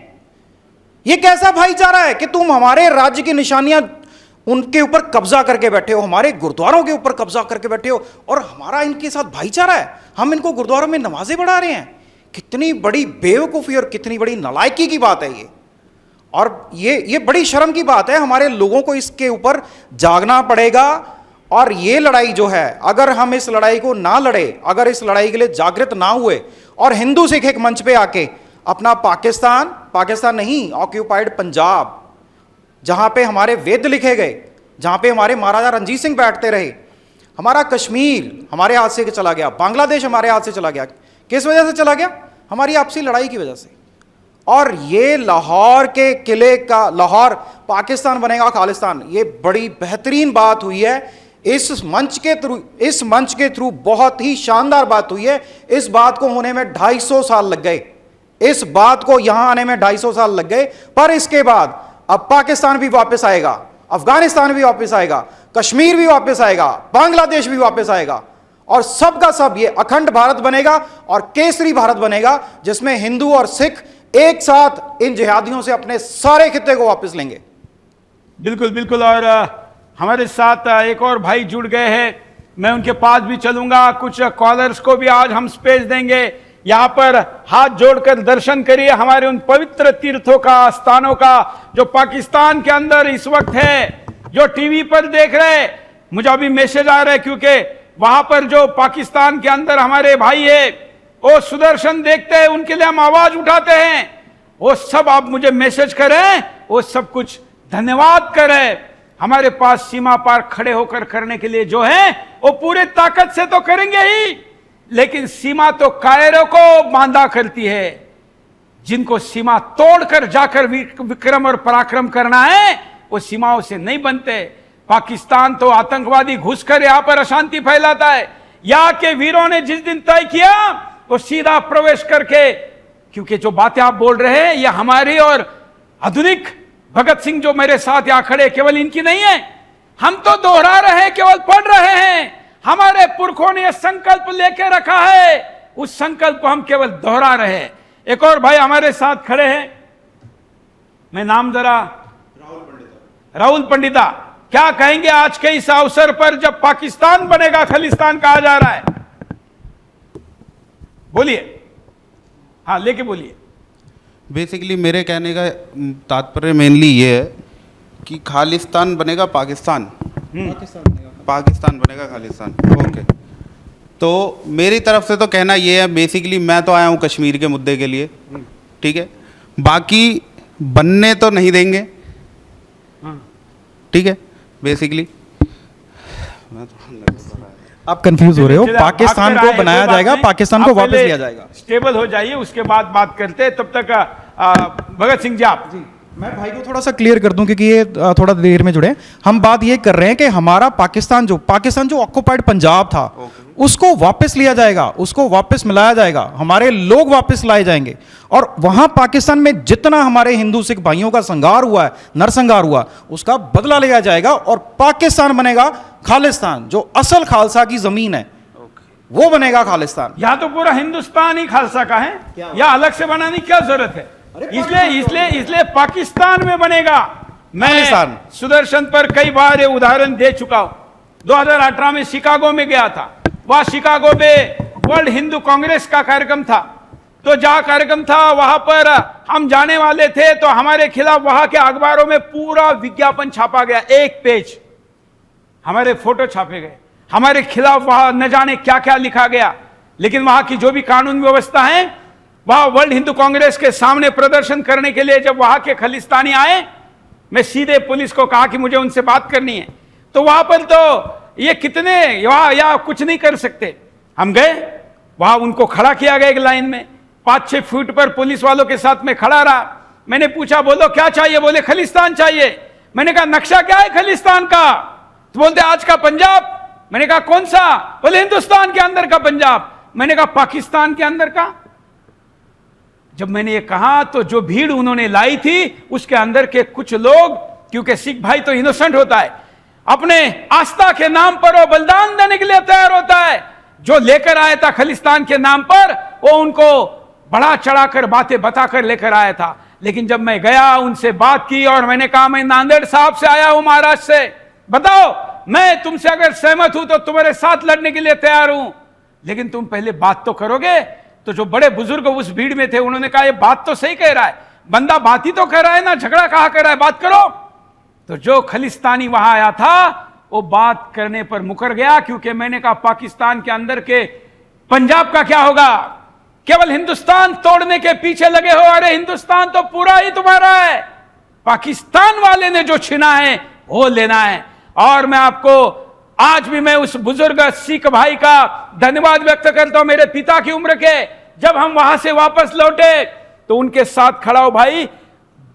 ये कैसा भाईचारा है कि तुम हमारे राज्य की निशानियां उनके ऊपर कब्जा करके बैठे हो, हमारे गुरुद्वारों के ऊपर कब्जा करके बैठे हो, और हमारा इनके साथ भाईचारा है। हम इनको गुरुद्वारों में नमाजें पढ़ा रहे हैं। कितनी बड़ी बेवकूफ़ी और कितनी बड़ी नालायकी की बात है ये। और ये बड़ी शर्म की बात है। हमारे लोगों को इसके ऊपर जागना पड़ेगा। और ये लड़ाई जो है, अगर हम इस लड़ाई को ना लड़े, अगर इस लड़ाई के लिए जागृत ना हुए, और हिंदू सिख एक मंच पे आके अपना पाकिस्तान नहीं, ऑक्यूपाइड पंजाब, जहां पे हमारे वेद लिखे गए, जहां पे हमारे महाराजा रणजीत सिंह बैठते रहे, हमारा कश्मीर हमारे हाथ से चला गया, बांग्लादेश हमारे हाथ से चला गया। किस वजह से चला गया? हमारी आपसी लड़ाई की वजह से। और ये लाहौर के किले का, लाहौर पाकिस्तान बनेगा खालिस्तान, ये बड़ी बेहतरीन बात हुई है। इस मंच के थ्रू बहुत ही शानदार बात हुई है। इस बात को होने में 250 साल लग गए, इस बात को यहां आने में 250 साल लग गए। पर इसके बाद अब पाकिस्तान भी वापस आएगा, अफगानिस्तान भी वापस आएगा, कश्मीर भी वापस आएगा, बांग्लादेश भी वापस आएगा, और सबका सब ये अखंड भारत बनेगा और केसरी भारत बनेगा, जिसमें हिंदू और सिख एक साथ इन जिहादियों से अपने सारे खित्ते को वापस लेंगे। बिल्कुल बिल्कुल। और हमारे साथ एक और भाई जुड़ गए हैं, मैं उनके पास भी चलूंगा। कुछ कॉलर्स को भी आज हम स्पेस देंगे। यहां पर हाथ जोड़कर दर्शन करिए हमारे उन पवित्र तीर्थों का, स्थानों का, जो पाकिस्तान के अंदर इस वक्त है। जो टीवी पर देख रहे, मुझे अभी मैसेज आ रहा है, क्योंकि वहां पर जो पाकिस्तान के अंदर हमारे भाई है, वो सुदर्शन देखते हैं, उनके लिए हम आवाज उठाते हैं। वो सब आप मुझे मैसेज करें, वो सब कुछ धन्यवाद करें। हमारे पास सीमा पार खड़े होकर करने के लिए जो है, वो पूरे ताकत से तो करेंगे ही, लेकिन सीमा तो कायरों को बांधा करती है। जिनको सीमा तोड़कर जाकर विक्रम और पराक्रम करना है, वो सीमाओं से नहीं बनते। पाकिस्तान तो आतंकवादी घुसकर यहां पर अशांति फैलाता है। यहां के वीरों ने जिस दिन तय किया वो सीधा प्रवेश करके, क्योंकि जो बातें आप बोल रहे हैं ये हमारी और आधुनिक भगत सिंह जो मेरे साथ यहां खड़े केवल इनकी नहीं है, हम तो दोहरा रहे हैं, केवल पढ़ रहे हैं। हमारे पुरखों ने यह संकल्प लेके रखा है, उस संकल्प को हम केवल दोहरा रहे हैं। एक और भाई हमारे साथ खड़े हैं, मैं नाम जरा, राहुल पंडिता, क्या कहेंगे आज के इस अवसर पर जब पाकिस्तान बनेगा खालिस्तान कहा जा रहा है? बोलिए, हाँ लेके बोलिए। बेसिकली मेरे कहने का तात्पर्य मेनली ये है कि खालिस्तान बनेगा पाकिस्तान, पाकिस्तान बनेगा खालिस्तान। ओके, तो मेरी तरफ से तो कहना ये है, बेसिकली मैं तो आया हूँ कश्मीर के मुद्दे के लिए, ठीक है, बाकी बनने तो नहीं देंगे, ठीक है। बेसिकली आप कंफ्यूज हो रहे हो, पाकिस्तान को बनाया जाएगा, पाकिस्तान को वापस लिया जाएगा। स्टेबल हो जाइए, उसके बाद बात करते हैं। तब तक भगत सिंह जी आप। जी, मैं भाई को थोड़ा सा क्लियर कर दूं क्योंकि ये थोड़ा देर में जुड़े। हम बात ये कर रहे हैं कि हमारा पाकिस्तान जो ऑक्युपाइड पंजाब था उसको वापस लिया जाएगा, उसको वापस मिलाया जाएगा, हमारे लोग वापस लाए जाएंगे और वहां पाकिस्तान में जितना हमारे हिंदू सिख भाइयों का संघार हुआ है, नरसंहार हुआ, उसका बदला लिया जाएगा और पाकिस्तान बनेगा खालिस्तान, जो असल खालसा की जमीन है वो बनेगा खालिस्तान। यहां तो पूरा हिंदुस्तान ही खालसा का है, या अलग से बनाने की क्या जरूरत है? इसलिए पाकिस्तान में बनेगा। मैं सुदर्शन पर कई बार ये उदाहरण दे चुका हूं। 2018 में शिकागो में गया था, वहां शिकागो में वर्ल्ड हिंदू कांग्रेस का कार्यक्रम था, तो जहां कार्यक्रम था वहां पर हम जाने वाले थे, तो हमारे खिलाफ वहां के अखबारों में पूरा विज्ञापन छापा गया, एक पेज हमारे फोटो छापे गए, हमारे खिलाफ वहां न जाने क्या क्या लिखा गया। लेकिन वहां की जो भी कानून व्यवस्था है, वहां वर्ल्ड हिंदू कांग्रेस के सामने प्रदर्शन करने के लिए जब वहां के खालिस्तानी आए, मैं सीधे पुलिस को कहा कि मुझे उनसे बात करनी है, तो वहां पर तो ये कितने या कुछ नहीं कर सकते। हम गए वहां, उनको खड़ा किया गया एक लाइन में, 5-6 फीट पर पुलिस वालों के साथ में खड़ा रहा। मैंने पूछा, बोलो क्या चाहिए? बोले खालिस्तान चाहिए। मैंने कहा नक्शा क्या है खालिस्तान का? तो बोलते आज का पंजाब। मैंने कहा कौन सा? बोले हिंदुस्तान के अंदर का पंजाब। मैंने कहा पाकिस्तान के अंदर का? जब मैंने ये कहा तो जो भीड़ उन्होंने लाई थी उसके अंदर के कुछ लोग, क्योंकि सिख भाई तो इनोसेंट होता है, अपने आस्था के नाम पर वो बलिदान देने के लिए तैयार होता है। जो लेकर आया था खालिस्तान के नाम पर, वो उनको बड़ा चढ़ाकर बातें बताकर लेकर आया था। लेकिन जब मैं गया, उनसे बात की और मैंने कहा मैं नांदेड़ साहब से आया हूं, महाराष्ट्र से, बताओ मैं तुमसे अगर सहमत हूं तो तुम्हारे साथ लड़ने के लिए तैयार हूं, लेकिन तुम पहले बात तो करोगे। तो जो बड़े बुजुर्ग उस भीड़ में थे उन्होंने कहा ये बात तो सही कह रहा है, बंदा बात ही तो कर रहा है ना, झगड़ा कहा कर रहा है, बात करो। तो जो खालिस्तानी वहां आया था वो बात करने पर मुकर गया, क्योंकि मैंने कहा पाकिस्तान के अंदर के पंजाब का क्या होगा? केवल हिंदुस्तान तोड़ने के पीछे लगे हो। अरे हिंदुस्तान तो पूरा ही तुम्हारा है, पाकिस्तान वाले ने जो छीना है वो लेना है। और मैं आपको आज भी मैं उस बुजुर्ग सिख भाई का धन्यवाद व्यक्त करता हूं, मेरे पिता की उम्र के। जब हम वहां से वापस लौटे तो उनके साथ खड़ा हो भाई,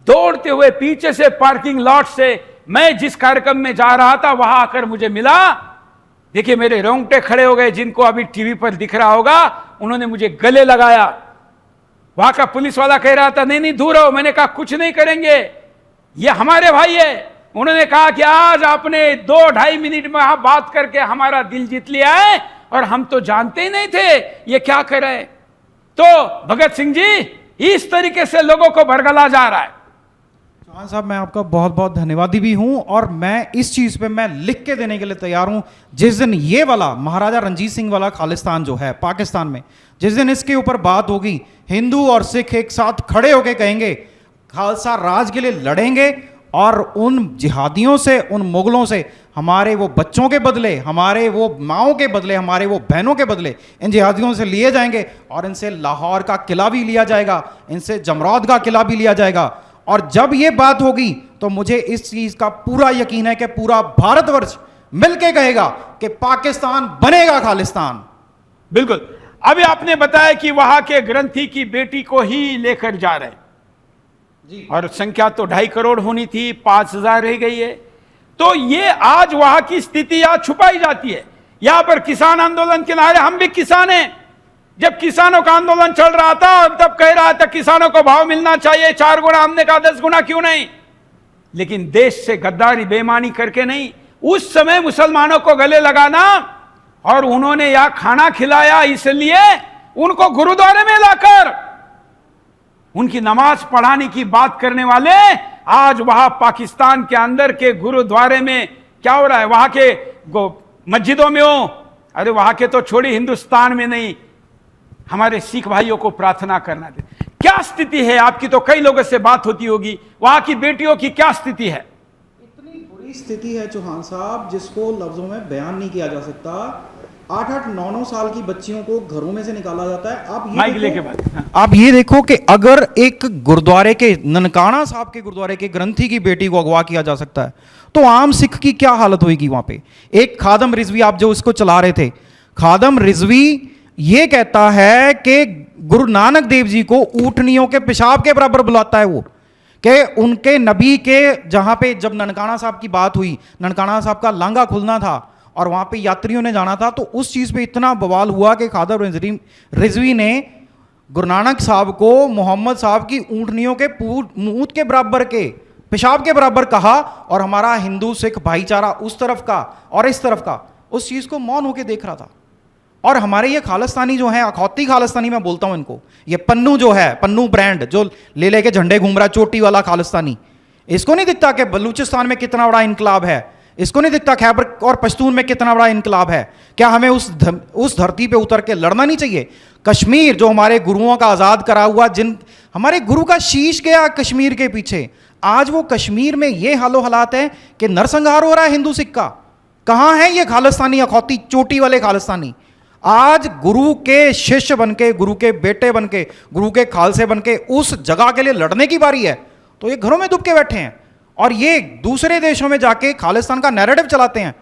दौड़ते हुए पीछे से पार्किंग लॉट से मैं जिस कार्यक्रम में जा रहा था वहां आकर मुझे मिला। देखिए मेरे रोंगटे खड़े हो गए, जिनको अभी टीवी पर दिख रहा होगा, उन्होंने मुझे गले लगाया। वहां का पुलिस वाला कह रहा था नहीं नहीं दूर रहो। मैंने कहा कुछ नहीं करेंगे, ये हमारे भाई है। उन्होंने कहा कि आज आपने 2-2.5 मिनट में आप बात करके हमारा दिल जीत लिया है, और हम तो जानते ही नहीं थे ये क्या कर रहे। तो भगत सिंह जी, इस तरीके से लोगों को भरगला जा रहा है। चौहान साहब, मैं आपका बहुत बहुत धन्यवादी भी हूं, और मैं इस चीज पे मैं लिख के देने के लिए तैयार हूं। जिस दिन ये वाला महाराजा रणजीत सिंह वाला खालिस्तान जो है पाकिस्तान में, जिस दिन इसके ऊपर बात होगी, हिंदू और सिख एक साथ खड़े होकर कहेंगे खालसा राज के लिए लड़ेंगे, और उन जिहादियों से, उन मुगलों से हमारे वो बच्चों के बदले, हमारे वो माओं के बदले, हमारे वो बहनों के बदले इन जिहादियों से लिए जाएंगे, और इनसे लाहौर का किला भी लिया जाएगा, इनसे जमरौद का किला भी लिया जाएगा। और जब ये बात होगी तो मुझे इस चीज का पूरा यकीन है कि पूरा भारतवर्ष मिलके कहेगा कि पाकिस्तान बनेगा खालिस्तान। बिल्कुल। अभी आपने बताया कि वहां के ग्रंथी की बेटी को ही लेकर जा रहे हैं, और संख्या तो 2.5 करोड़ होनी थी, 5,000 रह गई है। तो ये आज वहां की स्थिति आज छुपाई जाती है। यहां पर किसान आंदोलन के नारे, हम भी किसान हैं। जब किसानों का आंदोलन चल रहा था और तब कह रहा था किसानों को भाव मिलना चाहिए 4 गुना, हमने कहा 10 गुना क्यों नहीं। लेकिन देश से गद्दारी बेईमानी करके नहीं, उस समय मुसलमानों को गले लगाना और उन्होंने यहां खाना खिलाया, इसलिए उनको गुरुद्वारे में लाकर उनकी नमाज पढ़ाने की बात करने वाले आज वहां पाकिस्तान के अंदर के गुरुद्वारे में क्या हो रहा है, वहां के मस्जिदों में हो, अरे वहां के तो छोड़ी, हिंदुस्तान में नहीं, हमारे सिख भाइयों को प्रार्थना करना दे। क्या स्थिति है आपकी? तो कई लोगों से बात होती होगी, वहां की बेटियों की क्या स्थिति है? इतनी बुरी स्थिति है चौहान साहब जिसको लफ्जों में बयान नहीं किया जा सकता। 8-8, 9-9 साल की बच्चियों को घरों में से निकाला जाता है। आप ये देखो कि अगर एक गुरुद्वारे के, ननकाना साहब के गुरुद्वारे के ग्रंथी की बेटी को अगवा किया जा सकता है, तो आम सिख की क्या हालत होगी वहां पे। एक खादम रिजवी, आप जो इसको चला रहे थे, खादम रिजवी ये कहता है कि गुरु नानक देव जी को ऊँटनियों के पेशाब के बराबर बुलाता है वो, कि उनके नबी के, जहां पे जब ननकाना साहब की बात हुई, ननकाना साहब का लांगा खुलना था और वहां पे यात्रियों ने जाना था, तो उस चीज पे इतना बवाल हुआ कि खादम रिजवी ने गुरु नानक साहब को मोहम्मद साहब की ऊँटनियों के मूत के बराबर के, पेशाब के बराबर कहा, और हमारा हिंदू सिख भाईचारा उस तरफ का और इस तरफ का उस चीज को मौन होकर देख रहा था। और हमारे ये खालिस्तानी जो है, अखौती खालिस्तानी मैं बोलता हूं इनको, ये पन्नू जो है, पन्नू ब्रांड जो ले लेके झंडे घूम रहा है, चोटी वाला खालिस्तानी, इसको नहीं दिखता कि बलूचिस्तान में कितना बड़ा इनकलाब है, इसको नहीं दिखता खैबर और पश्तून में कितना बड़ा इनकलाब है। क्या हमें उस धरती पे उतर के लड़ना नहीं चाहिए? कश्मीर जो हमारे गुरुओं का आज़ाद करा हुआ, जिन हमारे गुरु का शीश गया कश्मीर के पीछे, आज वो कश्मीर में ये हालो हालात है कि नरसंहार हो रहा है हिंदू सिख का। कहाँ है ये खालिस्तानी, अखौती चोटी वाले खालिस्तानी? आज गुरु के शिष्य बनके, गुरु के बेटे बनके, गुरु के खालसे बनके उस जगह के लिए लड़ने की बारी है, तो ये घरों में दुब के बैठे हैं और ये दूसरे देशों में जाके खालिस्तान का नैरेटिव चलाते हैं,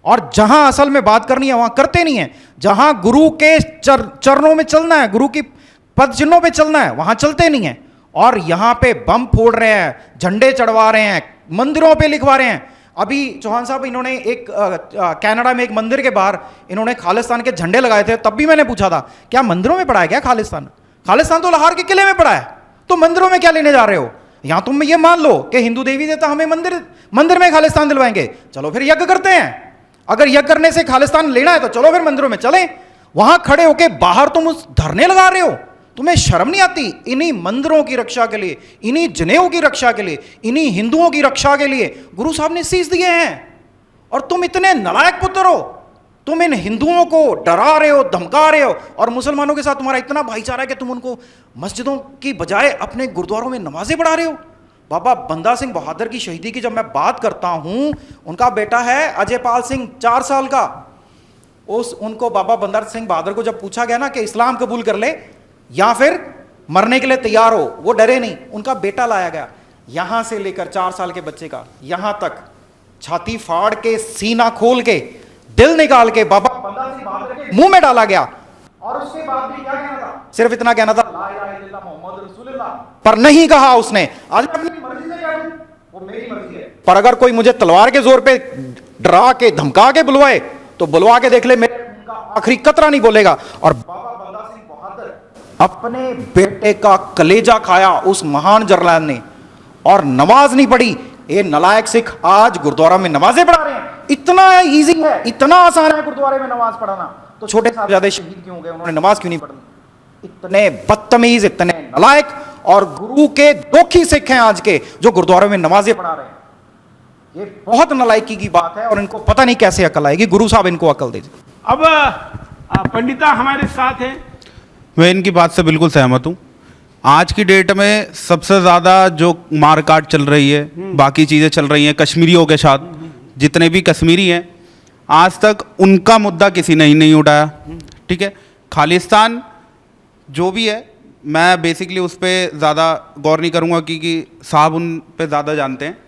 और जहां असल में बात करनी है वहां करते नहीं है। जहां गुरु के चरणों में चलना है, गुरु की पद चिन्हों पे चलना है, वहां चलते नहीं है, और यहां पे बम फोड़ रहे हैं, झंडे चढ़वा रहे हैं, मंदिरों पे लिखवा रहे हैं। अभी चौहान साहब इन्होंने एक कनाडा में एक मंदिर के बाहर इन्होंने खालिस्तान के झंडे लगाए थे, तब भी मैंने पूछा था क्या मंदिरों में पड़ा है क्या खालिस्तान? खालिस्तान तो लाहौर के किले में पड़ा है, तो मंदिरों में क्या लेने जा रहे हो? यहां तुम ये मान लो कि हिंदू देवी देवता हमें मंदिर में खालिस्तान दिलवाएंगे, चलो फिर यज्ञ करते हैं। अगर यज्ञ करने से खालिस्तान लेना है तो चलो फिर मंदिरों में चलें। वहां खड़े होके बाहर तुम उस धरने लगा रहे हो, तुम्हें शर्म नहीं आती? इन्हीं मंदिरों की रक्षा के लिए, इन्हीं जनेऊ की रक्षा के लिए, इन्हीं हिंदुओं की रक्षा के लिए गुरु साहब ने शीश दिए हैं, और तुम इतने नालायक पुत्र हो, तुम इन हिंदुओं को डरा रहे हो, धमका रहे हो, और मुसलमानों के साथ तुम्हारा इतना भाईचारा है कि तुम उनको मस्जिदों की बजाय अपने गुरुद्वारों में नमाजें पढ़ा रहे हो। बाबा बंदा सिंह बहादुर की शहीदी की जब मैं बात करता हूं, उनका बेटा है अजयपाल सिंह 4 साल का, उनको बाबा बंदा सिंह बहादुर को जब पूछा गया ना कि इस्लाम कबूल कर ले या फिर मरने के लिए तैयार हो, वो डरे नहीं, उनका बेटा लाया गया, यहां से लेकर 4 साल के बच्चे का यहां तक छाती फाड़ के, सीना खोल के, दिल निकाल के बाबा बंदा सिंह बहादुर के मुंह में डाला गया, और उसके बाद भी क्या कहना था? सिर्फ इतना कहना था ला इलाहा इल्लल्लाह मुहम्मद रसूलुल्लाह, पर नहीं कहा उसने आज अपनी मर्जी से कह दूं, वो मेरी मर्जी है, पर अगर कोई मुझे तलवार के जोर पे डरा के धमका के बुलवाए तो बुलवा के देख ले, मेरे उनका आखिरी कतरा नहीं बोलेगा। और बाबा बंदा सिंह बहादुर अपने बेटे का कलेजा खाया उस महान जर्नैल ने, और नमाज नहीं पढ़ी। ये नलायक सिख आज गुरुद्वारा में नमाजें पढ़ा रहे हैं। इतना इजी है, इतना आसान है गुरुद्वारे में नमाज पढ़ाना, तो छोटे साहबजादे शहीद क्यों हो गए? उन्होंने नमाज क्यों नहीं पढ़ी? इतने बदतमीज, इतने नलायक और गुरु के दोखी सिख हैं आज के, जो गुरुद्वारों में नमाजें पढ़ा रहे हैं। ये बहुत नलायकी की बात है, और इनको पता नहीं कैसे अकल आएगी। गुरु साहब इनको अकल दीजिए। अब पंडिता हमारे साथ हैं। मैं इनकी बात से बिल्कुल सहमत हूँ। आज की डेट में सबसे ज़्यादा जो मारकाट चल रही है, बाकी चीज़ें चल रही हैं कश्मीरियों के साथ, जितने भी कश्मीरी हैं, आज तक उनका मुद्दा किसी ने ही नहीं उठाया। ठीक है, खालिस्तान जो भी है, मैं बेसिकली उस पर ज़्यादा गौर नहीं करूँगा क्योंकि साहब उन पे ज़्यादा जानते हैं।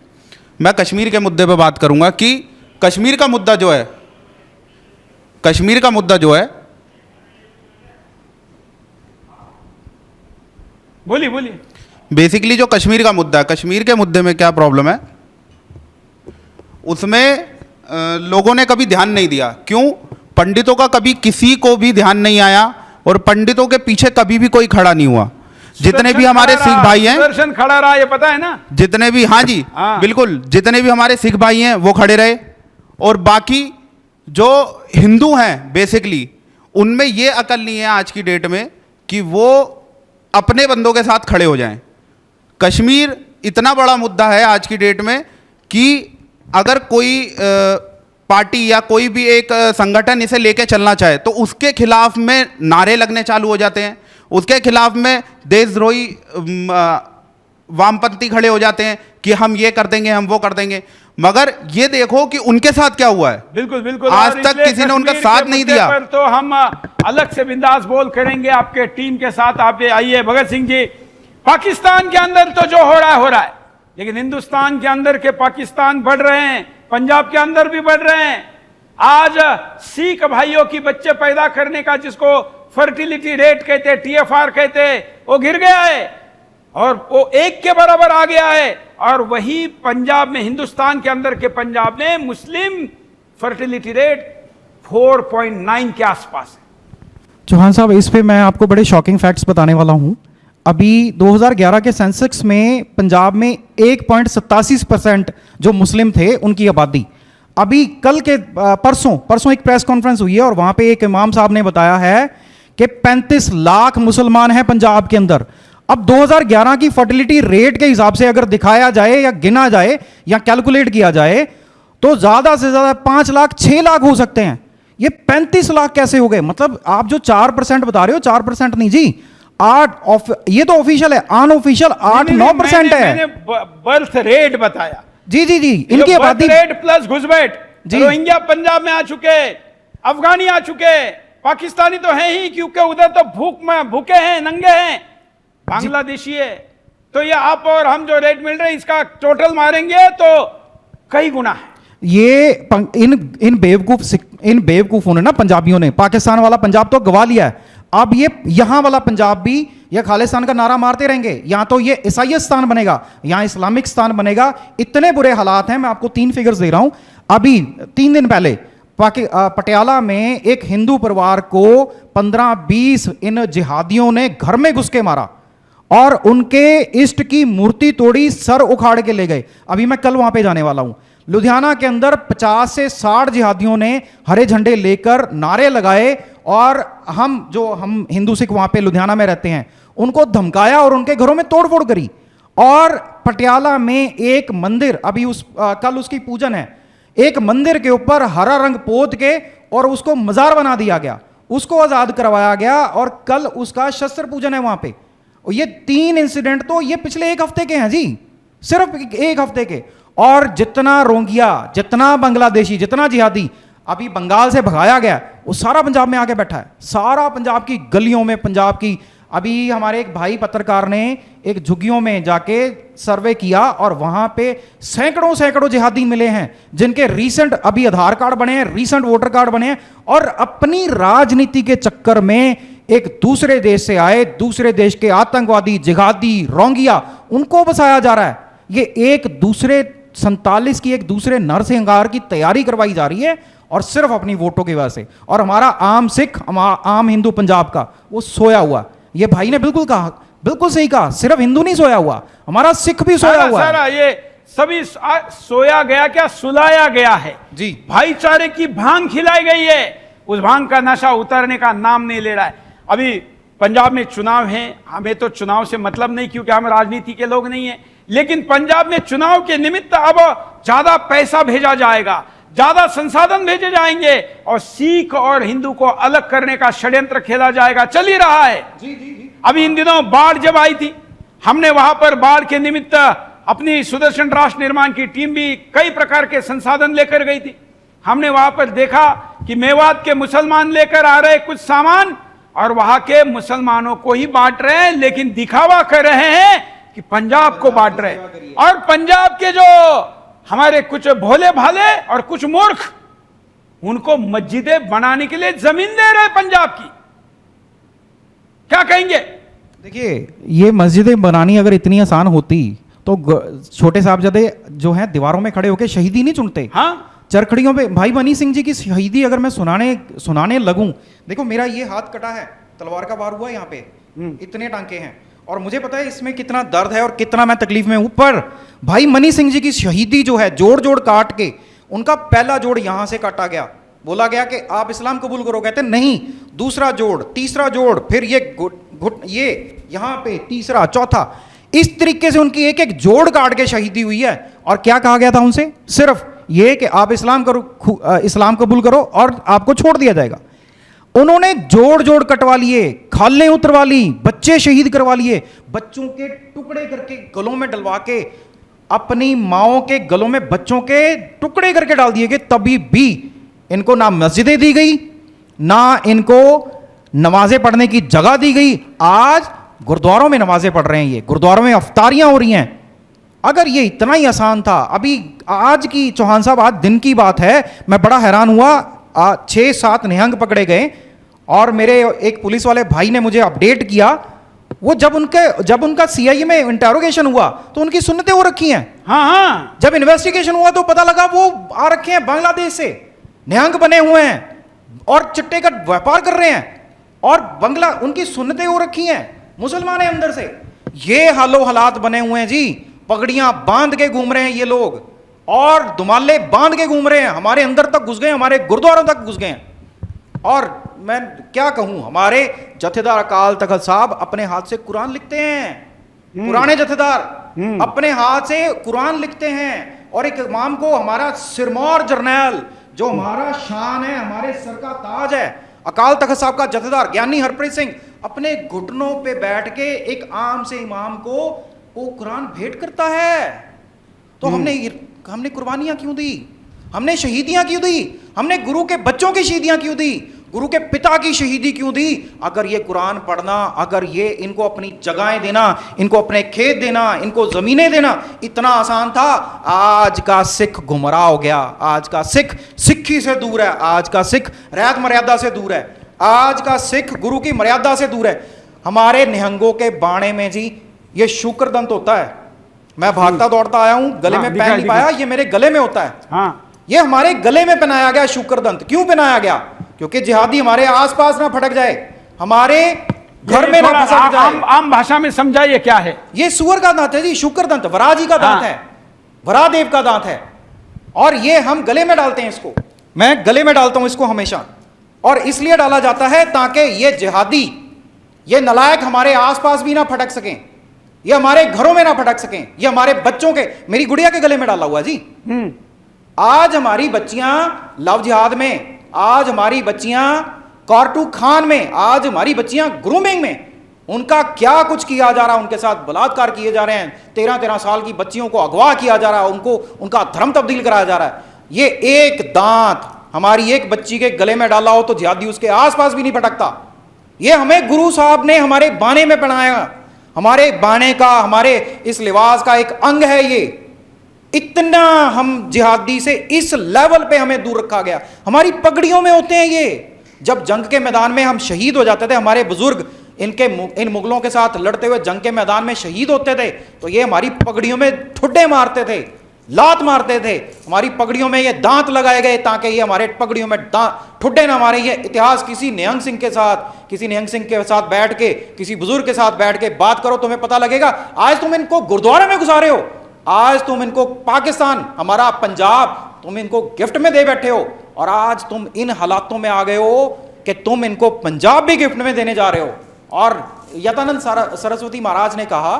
मैं कश्मीर के मुद्दे पे बात करूँगा कि कश्मीर का मुद्दा जो है, कश्मीर का मुद्दा जो है, बोलिए बेसिकली जो कश्मीर का मुद्दा है, कश्मीर के मुद्दे में क्या प्रॉब्लम है, उसमें लोगों ने कभी ध्यान नहीं दिया। क्यों? पंडितों का कभी किसी को भी ध्यान नहीं आया और पंडितों के पीछे कभी भी कोई खड़ा नहीं हुआ। जितने भी हमारे सिख भाई हैं, सुदर्शन खड़ा रहा, ये पता है ना, जितने भी, हाँ जी बिल्कुल, जितने भी हमारे सिख भाई हैं वो खड़े रहे। और बाकी जो हिंदू हैं बेसिकली, उनमें ये अकल नहीं है आज की डेट में कि वो अपने बंदों के साथ खड़े हो जाएं। कश्मीर इतना बड़ा मुद्दा है आज की डेट में कि अगर कोई पार्टी या कोई भी एक संगठन इसे लेके चलना चाहे तो उसके खिलाफ में नारे लगने चालू हो जाते हैं, उसके खिलाफ में देशद्रोही वामपंथी खड़े हो जाते हैं कि हम ये कर देंगे, हम वो कर देंगे। मगर ये देखो कि उनके साथ क्या हुआ है। बिल्कुल बिल्कुल, आज तक किसी ने उनका साथ नहीं दिया। पर तो हम अलग से बिंदास बोल करेंगे आपके टीम के साथ। आप आइए भगत सिंह जी। पाकिस्तान के अंदर तो जो हो रहा है, लेकिन हिंदुस्तान के अंदर के पाकिस्तान बढ़ रहे हैं, पंजाब के अंदर भी बढ़ रहे हैं। आज सिख भाइयों की बच्चे पैदा करने का, जिसको फर्टिलिटी रेट कहते, TFR कहते, वो गिर गया है और वो 1 के बराबर आ गया है। और वही पंजाब में, हिंदुस्तान के अंदर के पंजाब में मुस्लिम फर्टिलिटी रेट 4.9 के आसपास है। चौहान साहब, इस पे मैं आपको बड़े शॉकिंग फैक्ट्स बताने वाला हूं। अभी 2011 के सेंसेक्स में पंजाब में 1.87% जो मुस्लिम थे उनकी आबादी। अभी कल के परसों एक प्रेस कॉन्फ्रेंस हुई है और वहां पे एक इमाम साहब ने बताया है कि 35 लाख मुसलमान हैं पंजाब के अंदर। अब 2011 की फर्टिलिटी रेट के हिसाब से अगर दिखाया जाए या गिना जाए या कैलकुलेट किया जाए तो ज्यादा से ज्यादा 5 लाख 6 लाख हो सकते हैं। ये 35 लाख कैसे हो गए? मतलब आप जो 4% बता रहे हो, 4% नहीं जी, 8, ये तो ऑफिशियल है, अनऑफिशियल 8-9% है। मैंने बर्थ रेट बताया। जी जी जी, इनकी आबादी रेट प्लस घुसपैठ। रोहिंग्या पंजाब में आ चुके, अफगानी आ चुके, पाकिस्तानी तो है ही, क्योंकि उधर तो भूखे हैं, नंगे हैं, बांग्लादेशी है। तो ये आप और हम जो रेट मिल रहे हैं, इसका टोटल मारेंगे तो कई गुना है। ये इन बेवकूफों ने ना, पंजाबियों ने पाकिस्तान वाला पंजाब तो गवा लिया है। अब ये यहां वाला पंजाब भी या खालिस्तान का नारा मारते रहेंगे, या तो ये ईसाईस्तान बनेगा या इस्लामिक स्तान बनेगा। इतने बुरे हालात हैं। मैं आपको 3 फिगर्स दे रहा हूं। अभी 3 दिन पहले पटियाला में एक हिंदू परिवार को 15-20 इन जिहादियों ने घर में घुस के मारा और उनके इष्ट की मूर्ति तोड़ी, सर उखाड़ के ले गए। अभी मैं कल वहां पे जाने वाला हूं। लुधियाना के अंदर 50 से 60 जिहादियों ने हरे झंडे लेकर नारे लगाए और हम हिंदू सिख वहां पे लुधियाना में रहते हैं, उनको धमकाया और उनके घरों में तोड़फोड़ करी। और पटियाला में एक मंदिर, अभी कल उसकी पूजन है, एक मंदिर के ऊपर हरा रंग पोत के और उसको मजार बना दिया गया, उसको आजाद करवाया गया और कल उसका शस्त्र पूजन है वहां पे। और ये 3 इंसिडेंट तो ये पिछले 1 हफ्ते के हैं जी, सिर्फ 1 हफ्ते के। और जितना रोंगिया, जितना बांग्लादेशी, जितना जिहादी अभी बंगाल से भगाया गया, वो सारा पंजाब में आके बैठा है। सारा पंजाब की गलियों में, पंजाब की, अभी हमारे एक भाई पत्रकार ने एक झुग्गियों में जाके सर्वे किया और वहां पे सैकड़ों जिहादी मिले हैं जिनके रीसेंट अभी आधार कार्ड बने हैं, रीसेंट वोटर कार्ड बने हैं, और अपनी राजनीति के चक्कर में एक दूसरे देश से आए, दूसरे देश के आतंकवादी, जिहादी, रोंगिया, उनको बसाया जा रहा है। ये एक दूसरे 47 की एक दूसरे नरसंहार की तैयारी करवाई जा रही है और सिर्फ अपनी वोटों की वजह से। और हमारा आम सिख, आम हिंदू पंजाब का वो सोया हुआ। ये भाई ने बिल्कुल कहा, बिल्कुल सही कहा, सिर्फ हिंदू नहीं सोया हुआ, हमारा सिख भी सोया हुआ है। ये सभी सोया गया, क्या सुलाया गया है जी। भाईचारे की भांग खिलाई गई है, उस भांग का नशा उतरने का नाम नहीं ले रहा है। अभी पंजाब में चुनाव है, हमें तो चुनाव से मतलब नहीं क्योंकि हम राजनीति के लोग नहीं है, लेकिन पंजाब में चुनाव के निमित्त अब ज्यादा पैसा भेजा जाएगा, ज्यादा संसाधन भेजे जाएंगे और सिख और हिंदू को अलग करने का षड्यंत्र खेला जाएगा। चल ही रहा है। अभी इन दिनों बाढ़ जब आई थी, हमने वहां पर बाढ़ के निमित्त अपनी सुदर्शन राष्ट्र निर्माण की टीम भी कई प्रकार के संसाधन लेकर गई थी। हमने वहां पर देखा कि मेवात के मुसलमान लेकर आ रहे कुछ सामान और वहां के मुसलमानों को ही बांट रहे हैं, लेकिन दिखावा कर रहे हैं कि पंजाब को बांट रहे हैं। और पंजाब के जो हमारे कुछ भोले भाले और कुछ मूर्ख, उनको मस्जिदें बनाने के लिए जमीन दे रहे पंजाब की। क्या कहेंगे? देखिए, ये मस्जिदें बनानी अगर इतनी आसान होती तो छोटे साहबजादे जो हैं दीवारों में खड़े होकर शहीदी नहीं चुनते। हाँ, चरखड़ियों पे भाई मनी सिंह जी की शहीदी अगर मैं सुनाने लगूं, देखो मेरा ये हाथ कटा है, तलवार का वार हुआ यहाँ पे, इतने टांके हैं, और मुझे पता है इसमें कितना दर्द है और कितना मैं तकलीफ में हूं। पर भाई मनी सिंह जी की शहीदी जो है, जोड़ जोड़ काट के उनका पहला जोड़ यहां से काटा गया, बोला गया कि आप इस्लाम कबूल करो, कहते नहीं, दूसरा जोड़, तीसरा जोड़, फिर ये यहां पे तीसरा, चौथा, इस तरीके से उनकी एक एक जोड़ काट के शहीदी हुई है। और क्या कहा गया था उनसे? सिर्फ ये कि आप इस्लाम कबूल करो और आपको छोड़ दिया जाएगा। उन्होंने जोड़ जोड़ कटवा लिए, खालें उतरवा ली, बच्चे शहीद करवा लिए, बच्चों के टुकड़े करके गलों में डलवा के, अपनी माओं के गलों में बच्चों के टुकड़े करके डाल दिए गए। तभी भी इनको ना मस्जिदें दी गई, ना इनको नमाजें पढ़ने की जगह दी गई। आज गुरुद्वारों में नमाजें पढ़ रहे हैं, ये गुरुद्वारों में अफ्तारियां हो रही हैं। अगर ये इतना ही आसान था, अभी आज की चौहान साहब, आज दिन की बात है, मैं बड़ा हैरान हुआ, 6-7 निहंग पकड़े गए और मेरे एक पुलिस वाले भाई ने मुझे अपडेट किया, वो जब उनका सीआईए में इंटेरोगेशन हुआ तो उनकी सुन्नतें हो रखी हैं। हाँ हाँ, जब इन्वेस्टिगेशन हुआ तो पता लगा वो आ रखे हैं बांग्लादेश से, निहंग बने हुए हैं और चिट्टे का व्यापार कर रहे हैं, और उनकी सुन्नतें हो रखी हैं, मुसलमान है अंदर से। ये हालो हालात बने हुए हैं जी, पगड़ियां बांध के घूम रहे हैं ये लोग, और दुमाले बांध के घूम रहे हैं, हमारे अंदर तक घुस गए, हमारे गुरुद्वारों तक घुस गए। और मैं क्या कहूं, हमारे जथेदार अकाल तख्त साहब अपने हाथ से कुरान लिखते हैं, पुराने जथेदार अपने हाथ से कुरान लिखते हैं। और एक इमाम को, हमारा सिरमौर जर्नैल जो हमारा शान है, हमारे सर का ताज है, अकाल तख्त साहब का जथेदार ज्ञानी हरप्रीत सिंह अपने घुटनों पे बैठ के एक आम से इमाम को वो कुरान भेंट करता है। तो हमने कुर्बानियां क्यों दी? हमने शहीदियां क्यों दी? हमने गुरु के बच्चों की शहीदियां क्यों दी? गुरु के पिता की शहीदी क्यों दी? अगर ये कुरान पढ़ना, अगर ये इनको अपनी जगहें देना, इनको अपने खेत देना, इनको जमीनें देना इतना आसान था, आज का सिख गुमराह हो गया। आज का सिख सिक्खी से दूर है, आज का सिख रैत मर्यादा से दूर है, आज का सिख गुरु की मर्यादा से दूर है। हमारे निहंगों के बाणे में जी ये शुक्र दंत होता है, मैं भागता दौड़ता आया हूं, गले में पहन नहीं पाया, ये मेरे गले में होता है। हाँ, ये हमारे गले में पहनाया गया शुक्र दंत। क्यों पहनाया गया? क्योंकि जिहादी हमारे आसपास ना फटक जाए, हमारे घर में ना फंस जाए। आम भाषा में समझाइए क्या है ये? सुअर का दांत है जी, शुक्र दंत, वरा जी का दांत है, वरा देव का दांत है, और ये हम गले में डालते हैं इसको, मैं गले में डालता हूं इसको हमेशा। और इसलिए डाला जाता है ताकि ये जिहादी, ये नलायक हमारे आसपास भी ना फटक सकें, ये हमारे घरों में ना फटक सकें, ये हमारे बच्चों के, मेरी गुड़िया के गले में डाला हुआ जी। आज हमारी बच्चियां लव जिहाद में, आज हमारी बच्चियां कारतू खान में, आज हमारी बच्चियां ग्रूमिंग में, उनका क्या कुछ किया जा रहा है, उनके साथ बलात्कार किए जा रहे हैं, 13-13 साल की बच्चियों को अगवा किया जा रहा है, उनको उनका धर्म तब्दील कराया जा रहा है। ये एक दांत हमारी एक बच्ची के गले में डाला हो तो जिहादी उसके आसपास भी नहीं भटकता। ये हमें गुरु साहब ने हमारे बाने में पहनाया, हमारे बाने का, हमारे इस लिबास का एक अंग है ये। इतना हम जिहादी से इस लेवल पे हमें दूर रखा गया। हमारी पगड़ियों में होते हैं ये। जब जंग के मैदान में हम शहीद हो जाते थे, हमारे बुजुर्ग इन मुगलों के साथ लड़ते हुए जंग के मैदान में शहीद होते थे, तो ये हमारी पगड़ियों में ठुड्डे मारते थे, लात मारते थे। हमारी पगड़ियों में ये दांत लगाए गए ताकि ये हमारे पगड़ियों में ठुड्डे ना मारे। ये इतिहास किसी निहंग सिंह के साथ बैठ के, किसी बुजुर्ग के साथ बैठ के बात करो, तुम्हें पता लगेगा। आज तुम इनको गुरुद्वारा में घुसा रहे हो, आज तुम इनको पाकिस्तान, हमारा पंजाब, तुम इनको गिफ्ट में दे बैठे हो, और आज तुम इन हालातों में आ गए हो कि तुम इनको पंजाब भी गिफ्ट में देने जा रहे हो। और यतानंद सरस्वती महाराज ने कहा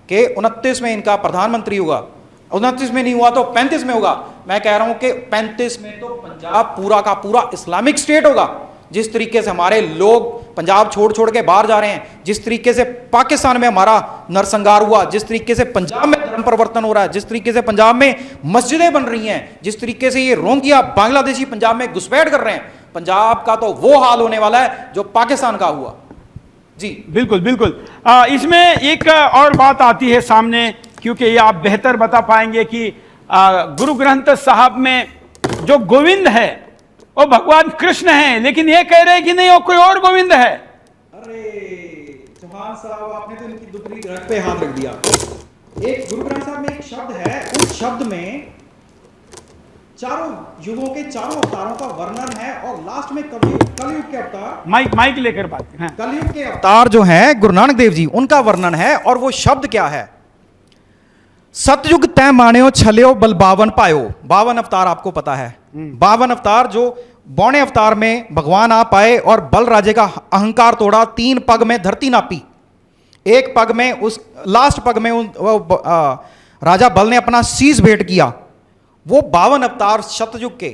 कि 29 में इनका प्रधानमंत्री होगा, 29 में नहीं हुआ तो 35 में होगा। मैं कह रहा हूं कि 35 में तो पंजाब पूरा का पूरा इस्लामिक स्टेट होगा। जिस तरीके से हमारे लोग पंजाब छोड़ छोड़ के बाहर जा रहे हैं, जिस तरीके से पाकिस्तान में हमारा नरसंहार हुआ, जिस तरीके से पंजाब में धर्म परिवर्तन हो रहा है, जिस तरीके से पंजाब में मस्जिदें बन रही हैं, जिस तरीके से ये रोंगिया बांग्लादेशी पंजाब में घुसपैठ कर रहे हैं, पंजाब का तो वो हाल होने वाला है जो पाकिस्तान का हुआ। जी बिल्कुल बिल्कुल। इसमें एक और बात आती है सामने, क्योंकि ये आप बेहतर बता पाएंगे कि गुरु ग्रंथ साहब में जो गोविंद है वो भगवान कृष्ण है, लेकिन ये कह रहे हैं कि नहीं वो कोई और गोविंद है। अरे चौहान साहब, आपने तो इनकी दुपरी ग्रंथ पे हाथ रख दिया। एक गुरु ग्रंथ साहब में एक शब्द है, उस शब्द में चारों युगों के चारों अवतारों का वर्णन है और लास्ट में कलयुग के अवतार, माइक लेकर बात करें। हाँ। कलयुग के अवतार जो हैं गुरु नानक देव जी, उनका वर्णन है। और वो शब्द क्या है? सतयुग तय मान्यो छल्यो बल बावन पायो। 52 अवतार आपको पता है, 52 अवतार जो 92 अवतार में भगवान आ पाए और बल राजे का अहंकार तोड़ा, 3 पग में धरती नापी, 1 पग में उस लास्ट पग में राजा बल ने अपना शीश भेंट किया। वो 52 अवतार सतयुग के,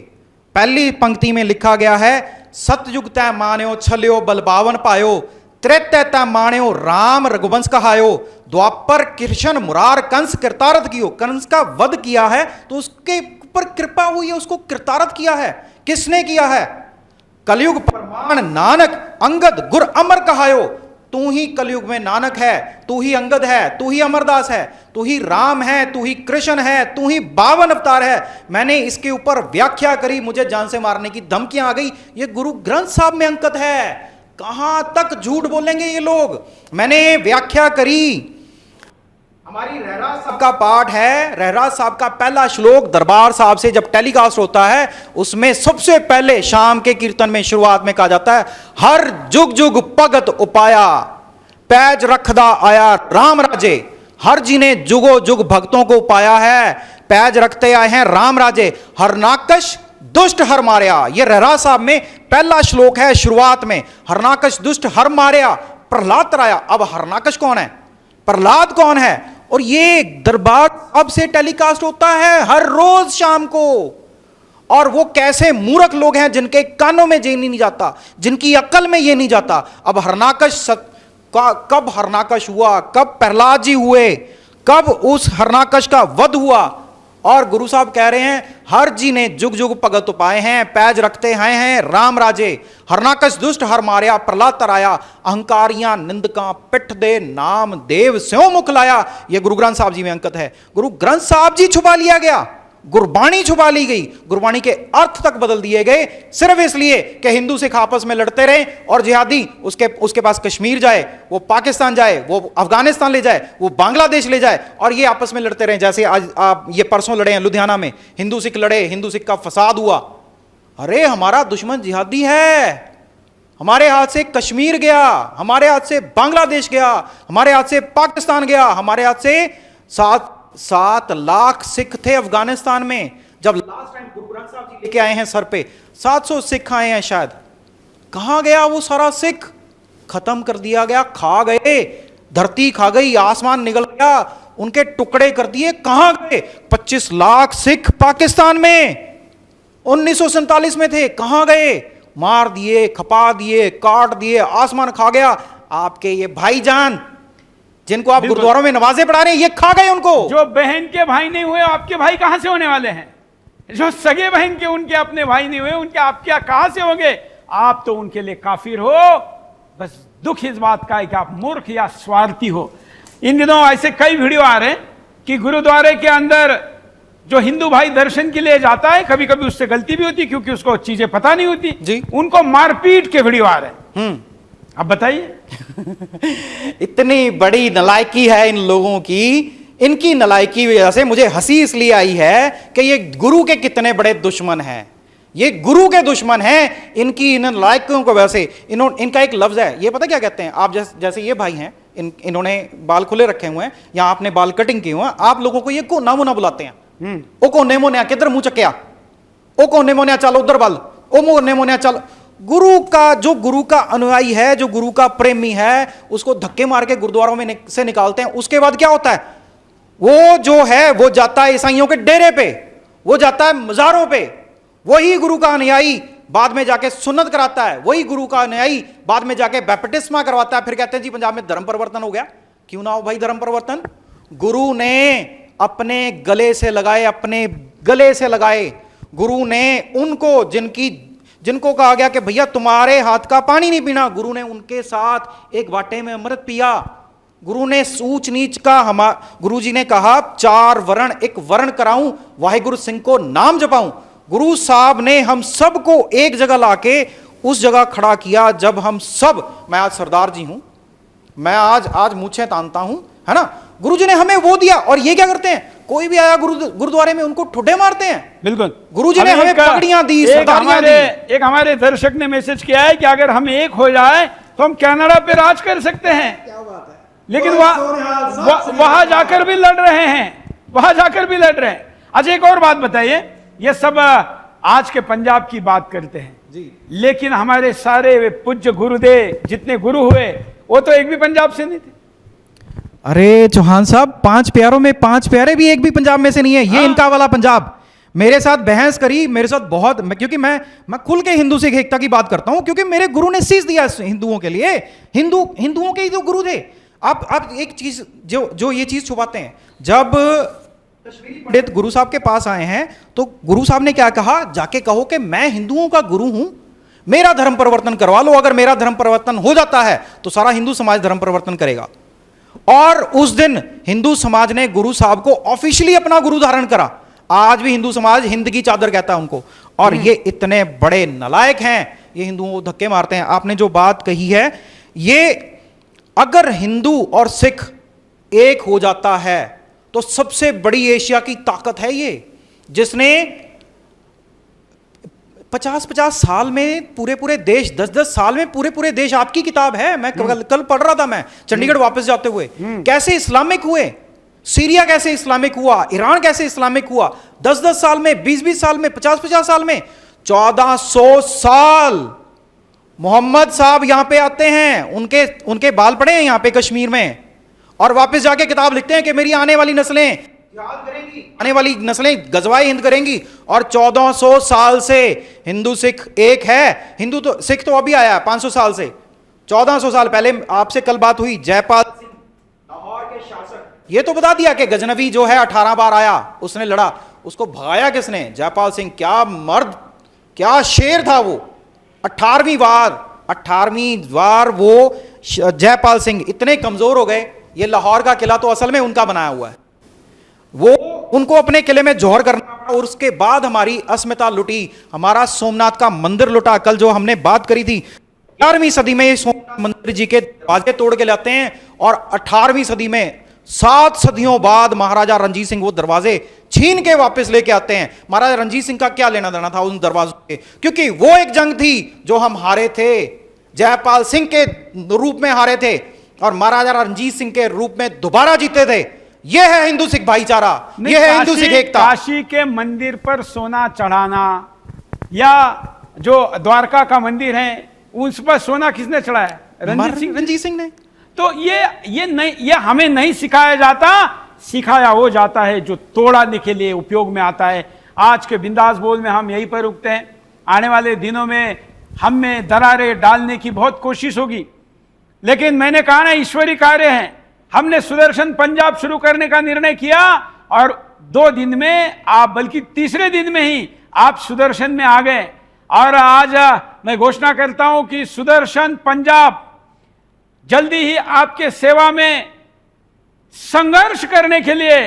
पहली पंक्ति में लिखा गया है सतयुग तय मान्यो छल्यो बल बावन पायो, त्रेतय तय मान्यो राम रघुवंश कहायो, द्वापर कृष्ण मुरार कंस कृतारथ कियो। कंस का वध किया है तो उसके ऊपर कृपा हुई है, उसको कृतारथ किया है। किसने किया है? कलयुग परमान नानक अंगद गुर अमर कहायो। तू ही कलयुग में नानक है, तू ही अंगद है, तू ही अमरदास है, तू ही राम है, तू ही कृष्ण है, तू ही 52 अवतार है। मैंने इसके ऊपर व्याख्या करी, मुझे जान से मारने की धमकियां आ गई। ये गुरु ग्रंथ साहब में अंकित है। कहां तक झूठ बोलेंगे ये लोग? मैंने व्याख्या करी। हमारी रहराज साहब का पाठ है, रहराज साहब का पहला श्लोक दरबार साहब से जब टेलीकास्ट होता है, उसमें सबसे पहले शाम के कीर्तन में शुरुआत में कहा जाता है, हर जुग जुग भगत उपाया पैज रखदा आया राम राजे। हर जी ने जुगो जुग भक्तों को पाया है, पैज रखते आए हैं राम राजे। हरनाकश दुष्ट हर मार्या, ये रहराज साहब में पहला श्लोक है शुरुआत में। हरनाकश दुष्ट हर मार्या, प्रहलाद तराया। अब हरनाकश कौन है? प्रहलाद कौन है? और ये दरबार अब से टेलीकास्ट होता है हर रोज शाम को। और वो कैसे मूर्ख लोग हैं जिनके कानों में ये नहीं जाता, जिनकी अक्ल में ये नहीं जाता। अब हरनाकश कब हरनाकश हुआ, कब प्रहलाद जी हुए, कब उस हरनाकश का वध हुआ। और गुरु साहब कह रहे हैं हर जी ने जुग जुग भगत उपाए हैं, पैज रखते हैं राम राजे। हरनाकश दुष्ट हर मार्या, प्रहलाद तराया, अहंकारियां निंदका पिठ दे, नाम देव स्यों मुख लाया। यह गुरु ग्रंथ साहब जी में अंकित है। गुरु ग्रंथ साहब जी छुपा लिया गया, गुरबाणी छुपा ली गई, गुरबाणी के अर्थ तक बदल दिए गए, सिर्फ इसलिए कि हिंदू सिख आपस में लड़ते रहे और जिहादी उसके पास कश्मीर जाए, वो पाकिस्तान जाए, वो अफगानिस्तान ले जाए, वो बांग्लादेश ले जाए और ये आपस में लड़ते रहे। जैसे आज आप ये परसों लड़े हैं लुधियाना में, हिंदू सिख लड़े, हिंदू सिख का फसाद हुआ। अरे हमारा दुश्मन जिहादी है, हमारे हाथ से कश्मीर गया, हमारे हाथ से बांग्लादेश गया, हमारे हाथ से पाकिस्तान गया, हमारे हाथ से 7 लाख सिख थे अफगानिस्तान में। जब लास्ट टाइम गुरु ग्रंथ साहब जी लेके आए हैं सर पे, 700 सिख आए हैं शायद। कहां गया वो सारा सिख? खत्म कर दिया गया, खा गए, धरती खा गई, आसमान निगल गया, उनके टुकड़े कर दिए। कहां गए? 25 लाख सिख पाकिस्तान में 1947 में थे, कहां गए? मार दिए, खपा दिए, काट दिए, आसमान खा गया। आपके ये भाईजान जिनको आप गुरुद्वारों में नमाजें पढ़ा रहे हैं, ये खा गए उनको। जो बहन के भाई नहीं हुए आपके भाई कहां से होने वाले हैं? जो सगे बहन के उनके अपने भाई नहीं हुए, उनके आपके कहां से होंगे? आप तो उनके लिए काफिर हो। बस दुख इस बात का है कि आप मूर्ख या स्वार्थी हो। इन दिनों ऐसे कई वीडियो आ रहे हैं कि गुरुद्वारे के अंदर जो हिंदू भाई दर्शन के लिए जाता है, कभी कभी उससे गलती भी होती है क्योंकि उसको चीजें पता नहीं होती जी, उनको मारपीट के वीडियो आ रहे हैं। अब बताइए इतनी बड़ी नलायकी है इन लोगों की। इनकी नलायकी की वजह से मुझे हंसी इसलिए आई है कि ये गुरु के कितने बड़े दुश्मन हैं। ये गुरु के दुश्मन हैं। इनकी इन नलायकों की वजह से इनका एक लफ्ज है, ये पता क्या कहते हैं? आप जैसे ये भाई हैं, इन्होंने बाल खुले रखे हुए हैं या आपने बाल कटिंग किए हुए हैं, आप लोगों को ये कोना मुना बुलाते हैं। ओ कोने मोने किधर मुंह चक्या, ओ कोने मोने चल उधर बल, ओ मोने मोने चल। गुरु का अनुयायी है, जो गुरु का प्रेमी है, उसको धक्के मार के गुरुद्वारों में से निकालते हैं। उसके बाद क्या होता है? वो जो है वो जाता है ईसाइयों के डेरे पे, वो जाता है मजारों पे। वही गुरु का अनुयायी बाद में जाके सुन्नत कराता है, वही गुरु का अनुयायी बाद में जाके बैप्टिस्मा करवाता है। फिर कहते हैं जी पंजाब में धर्म परिवर्तन हो गया। क्यों ना हो भाई धर्म परिवर्तन? गुरु ने अपने गले से लगाए, गुरु ने उनको जिनको कहा गया कि भैया तुम्हारे हाथ का पानी नहीं पीना, गुरु ने उनके साथ एक वाटे में अमृत पिया। गुरु ने ऊंच नीच का गुरु जी ने कहा 4 वर्ण एक वर्ण कराऊं, वाहिगुरु सिंह को नाम जपाऊं। गुरु साहब ने हम सबको एक जगह लाके उस जगह खड़ा किया जब हम सब, मैं आज सरदार जी हूं, मैं आज मूछें तानता हूं, है ना। गुरुजी ने हमें वो दिया, और ये क्या करते हैं, कोई भी आया गुरुद्वारे में उनको ठुड्डे मारते हैं। बिल्कुल, गुरुजी ने हमें पगड़ियां दी, सरदारियां दी। एक हमारे दर्शक ने मैसेज किया है कि अगर हम एक हो जाए तो हम कनाडा पे राज कर सकते हैं। क्या बात है, लेकिन वहां जाकर भी लड़ रहे हैं, वहां जाकर भी लड़ रहे हैं। अच्छा, एक और बात बताइए, ये सब आज के पंजाब की बात करते हैं जी, लेकिन हमारे सारे वे पूज्य गुरुदेव जितने गुरु हुए वो तो एक भी पंजाब से नहीं थे। अरे चौहान साहब, 5 प्यारों में 5 प्यारे भी एक भी पंजाब में से नहीं है। ये इनका वाला पंजाब मेरे साथ बहस करी, मेरे साथ बहुत, क्योंकि मैं खुल के हिंदू सिख एकता की बात करता हूं, क्योंकि मेरे गुरु ने शीश दिया हिंदुओं के लिए। हिंदुओं के ही तो गुरु थे। आप एक चीज जो ये चीज छुपाते हैं, जब कश्मीरी पंडित गुरु साहब के पास आए हैं तो गुरु साहब ने क्या कहा, जाके कहो कि मैं हिंदुओं का गुरु हूं, मेरा धर्म परिवर्तन करवा लो। अगर मेरा धर्म परिवर्तन हो जाता है तो सारा हिंदू समाज धर्म परिवर्तन करेगा। और उस दिन हिंदू समाज ने गुरु साहब को ऑफिशियली अपना गुरु धारण करा। आज भी हिंदू समाज हिंद की चादर कहता है उनको। और ये इतने बड़े नालायक हैं, ये हिंदुओं को धक्के मारते हैं। आपने जो बात कही है, ये अगर हिंदू और सिख एक हो जाता है तो सबसे बड़ी एशिया की ताकत है ये, जिसने 50-50 साल में पूरे देश, 10-10 साल में पूरे देश। आपकी किताब है, मैं कल पढ़ रहा था, मैं चंडीगढ़ वापस जाते हुए, कैसे इस्लामिक हुए, सीरिया कैसे इस्लामिक हुआ, ईरान कैसे इस्लामिक हुआ, 10-10 साल में, 20-20 साल में, 50-50 साल में, 1400 साल। मोहम्मद साहब यहां पे आते हैं, उनके बाल पड़े हैं यहां पे कश्मीर में, और वापस जाके किताब लिखते हैं कि मेरी आने वाली नस्लें याद करेंगी, आने वाली नस्लें गजवाए हिंद करेंगी। और 1400 साल से हिंदू सिख एक है। हिंदू तो, सिख तो अभी आया 500 साल से, 1400 साल पहले आपसे कल बात हुई, जयपाल सिंह लाहौर के शासक, ये तो बता दिया कि गजनवी जो है 18 बार आया, उसने लड़ा, उसको भगाया किसने, जयपाल सिंह। क्या मर्द, क्या शेर था वो। 18वीं बार वो जयपाल सिंह इतने कमजोर हो गए, ये लाहौर का किला तो असल में उनका बनाया हुआ है, वो उनको अपने किले में जौहर करना पड़ा। और उसके बाद हमारी अस्मिता लुटी, हमारा सोमनाथ का मंदिर लुटा। कल जो हमने बात करी थी, 11वीं सदी में ये सोमनाथ मंदिर जी के दरवाजे तोड़ के लाते हैं, और 18वीं सदी में 7 सदियों बाद महाराजा रणजीत सिंह वो दरवाजे छीन के वापस लेके आते हैं। महाराजा रणजीत सिंह का क्या लेना देना था उन दरवाजों के, क्योंकि वो एक जंग थी जो हम हारे थे, जयपाल सिंह के रूप में हारे थे, और महाराजा रणजीत सिंह के रूप में दोबारा जीते थे। यह है हिंदू सिख भाईचारा, यह है हिंदू सिख एकता। काशी के मंदिर पर सोना चढ़ाना, या जो द्वारका का मंदिर है उस पर सोना किसने चढ़ाया, रणजीत सिंह ने। तो ये हमें नहीं सिखाया जाता, सिखाया हो जाता है जो तोड़ने के लिए उपयोग में आता है। आज के बिंदास बोल में हम यहीं पर रुकते हैं। आने वाले दिनों में हम में दरारें डालने की बहुत कोशिश होगी, लेकिन मैंने कहा ना, ईश्वरी कार्य है। हमने सुदर्शन पंजाब शुरू करने का निर्णय किया, और 2 दिन में आप, बल्कि तीसरे दिन में ही आप सुदर्शन में आ गए। और आज मैं घोषणा करता हूं कि सुदर्शन पंजाब जल्दी ही आपके सेवा में संघर्ष करने के लिए,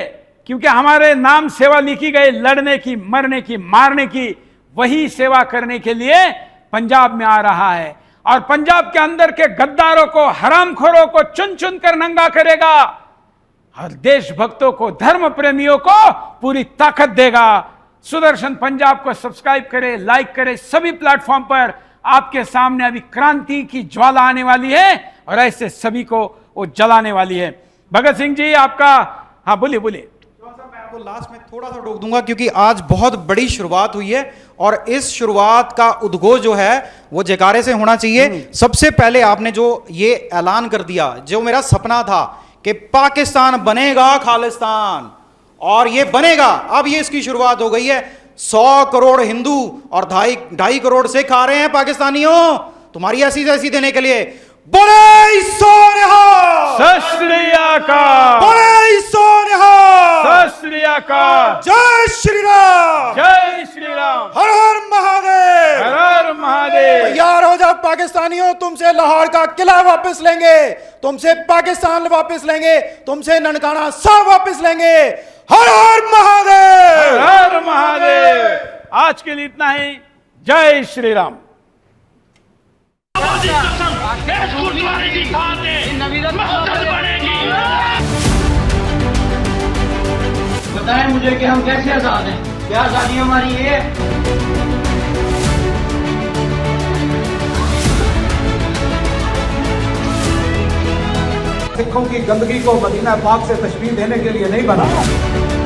क्योंकि हमारे नाम सेवा लिखी गई, लड़ने की, मरने की, मारने की, वही सेवा करने के लिए पंजाब में आ रहा है। और पंजाब के अंदर के गद्दारों को, हरामखोरों को चुन चुन कर नंगा करेगा, और देशभक्तों को, धर्म प्रेमियों को पूरी ताकत देगा। सुदर्शन पंजाब को सब्सक्राइब करें, लाइक करें, सभी प्लेटफॉर्म पर। आपके सामने अभी क्रांति की ज्वाला आने वाली है, और ऐसे सभी को वो जलाने वाली है। भगत सिंह जी आपका, हाँ बोलिए। मैं आपको लास्ट में थोड़ा सा रोक दूंगा, क्योंकि आज बहुत बड़ी शुरुआत हुई है, और इस शुरुआत का उद्घोष जो है वो जयकारे से होना चाहिए। सबसे पहले आपने जो ये ऐलान कर दिया, जो मेरा सपना था कि पाकिस्तान बनेगा खालिस्तान, और ये बनेगा, अब ये इसकी शुरुआत हो गई है। 100 करोड़ हिंदू और 2.5 करोड़ सिख आ रहे हैं पाकिस्तानियों तुम्हारी ऐसी जैसी देने के लिए। बोले सोनिहाल, सत श्री अकाल, बोले सोनिहाल, सत श्री अकाल, जय श्री राम, जय श्री राम, हर हर महादेव, हर हर महादेव। तैयार हो जाओ पाकिस्तानियों, तुमसे लाहौर का किला वापस लेंगे, तुमसे पाकिस्तान वापस लेंगे, तुमसे ननकाना साहब वापस लेंगे। हर हर महादेव, हर हर महादेव। आज के लिए इतना ही। जय श्री राम। गुरुद्वारे की खाते मस्जिद बनेगी। बताएं मुझे कि हम कैसे आजाद हैं? क्या आजादी हमारी ये है? सिखों की गंदगी को मदीना पाक से तशबीह देने के लिए नहीं बना।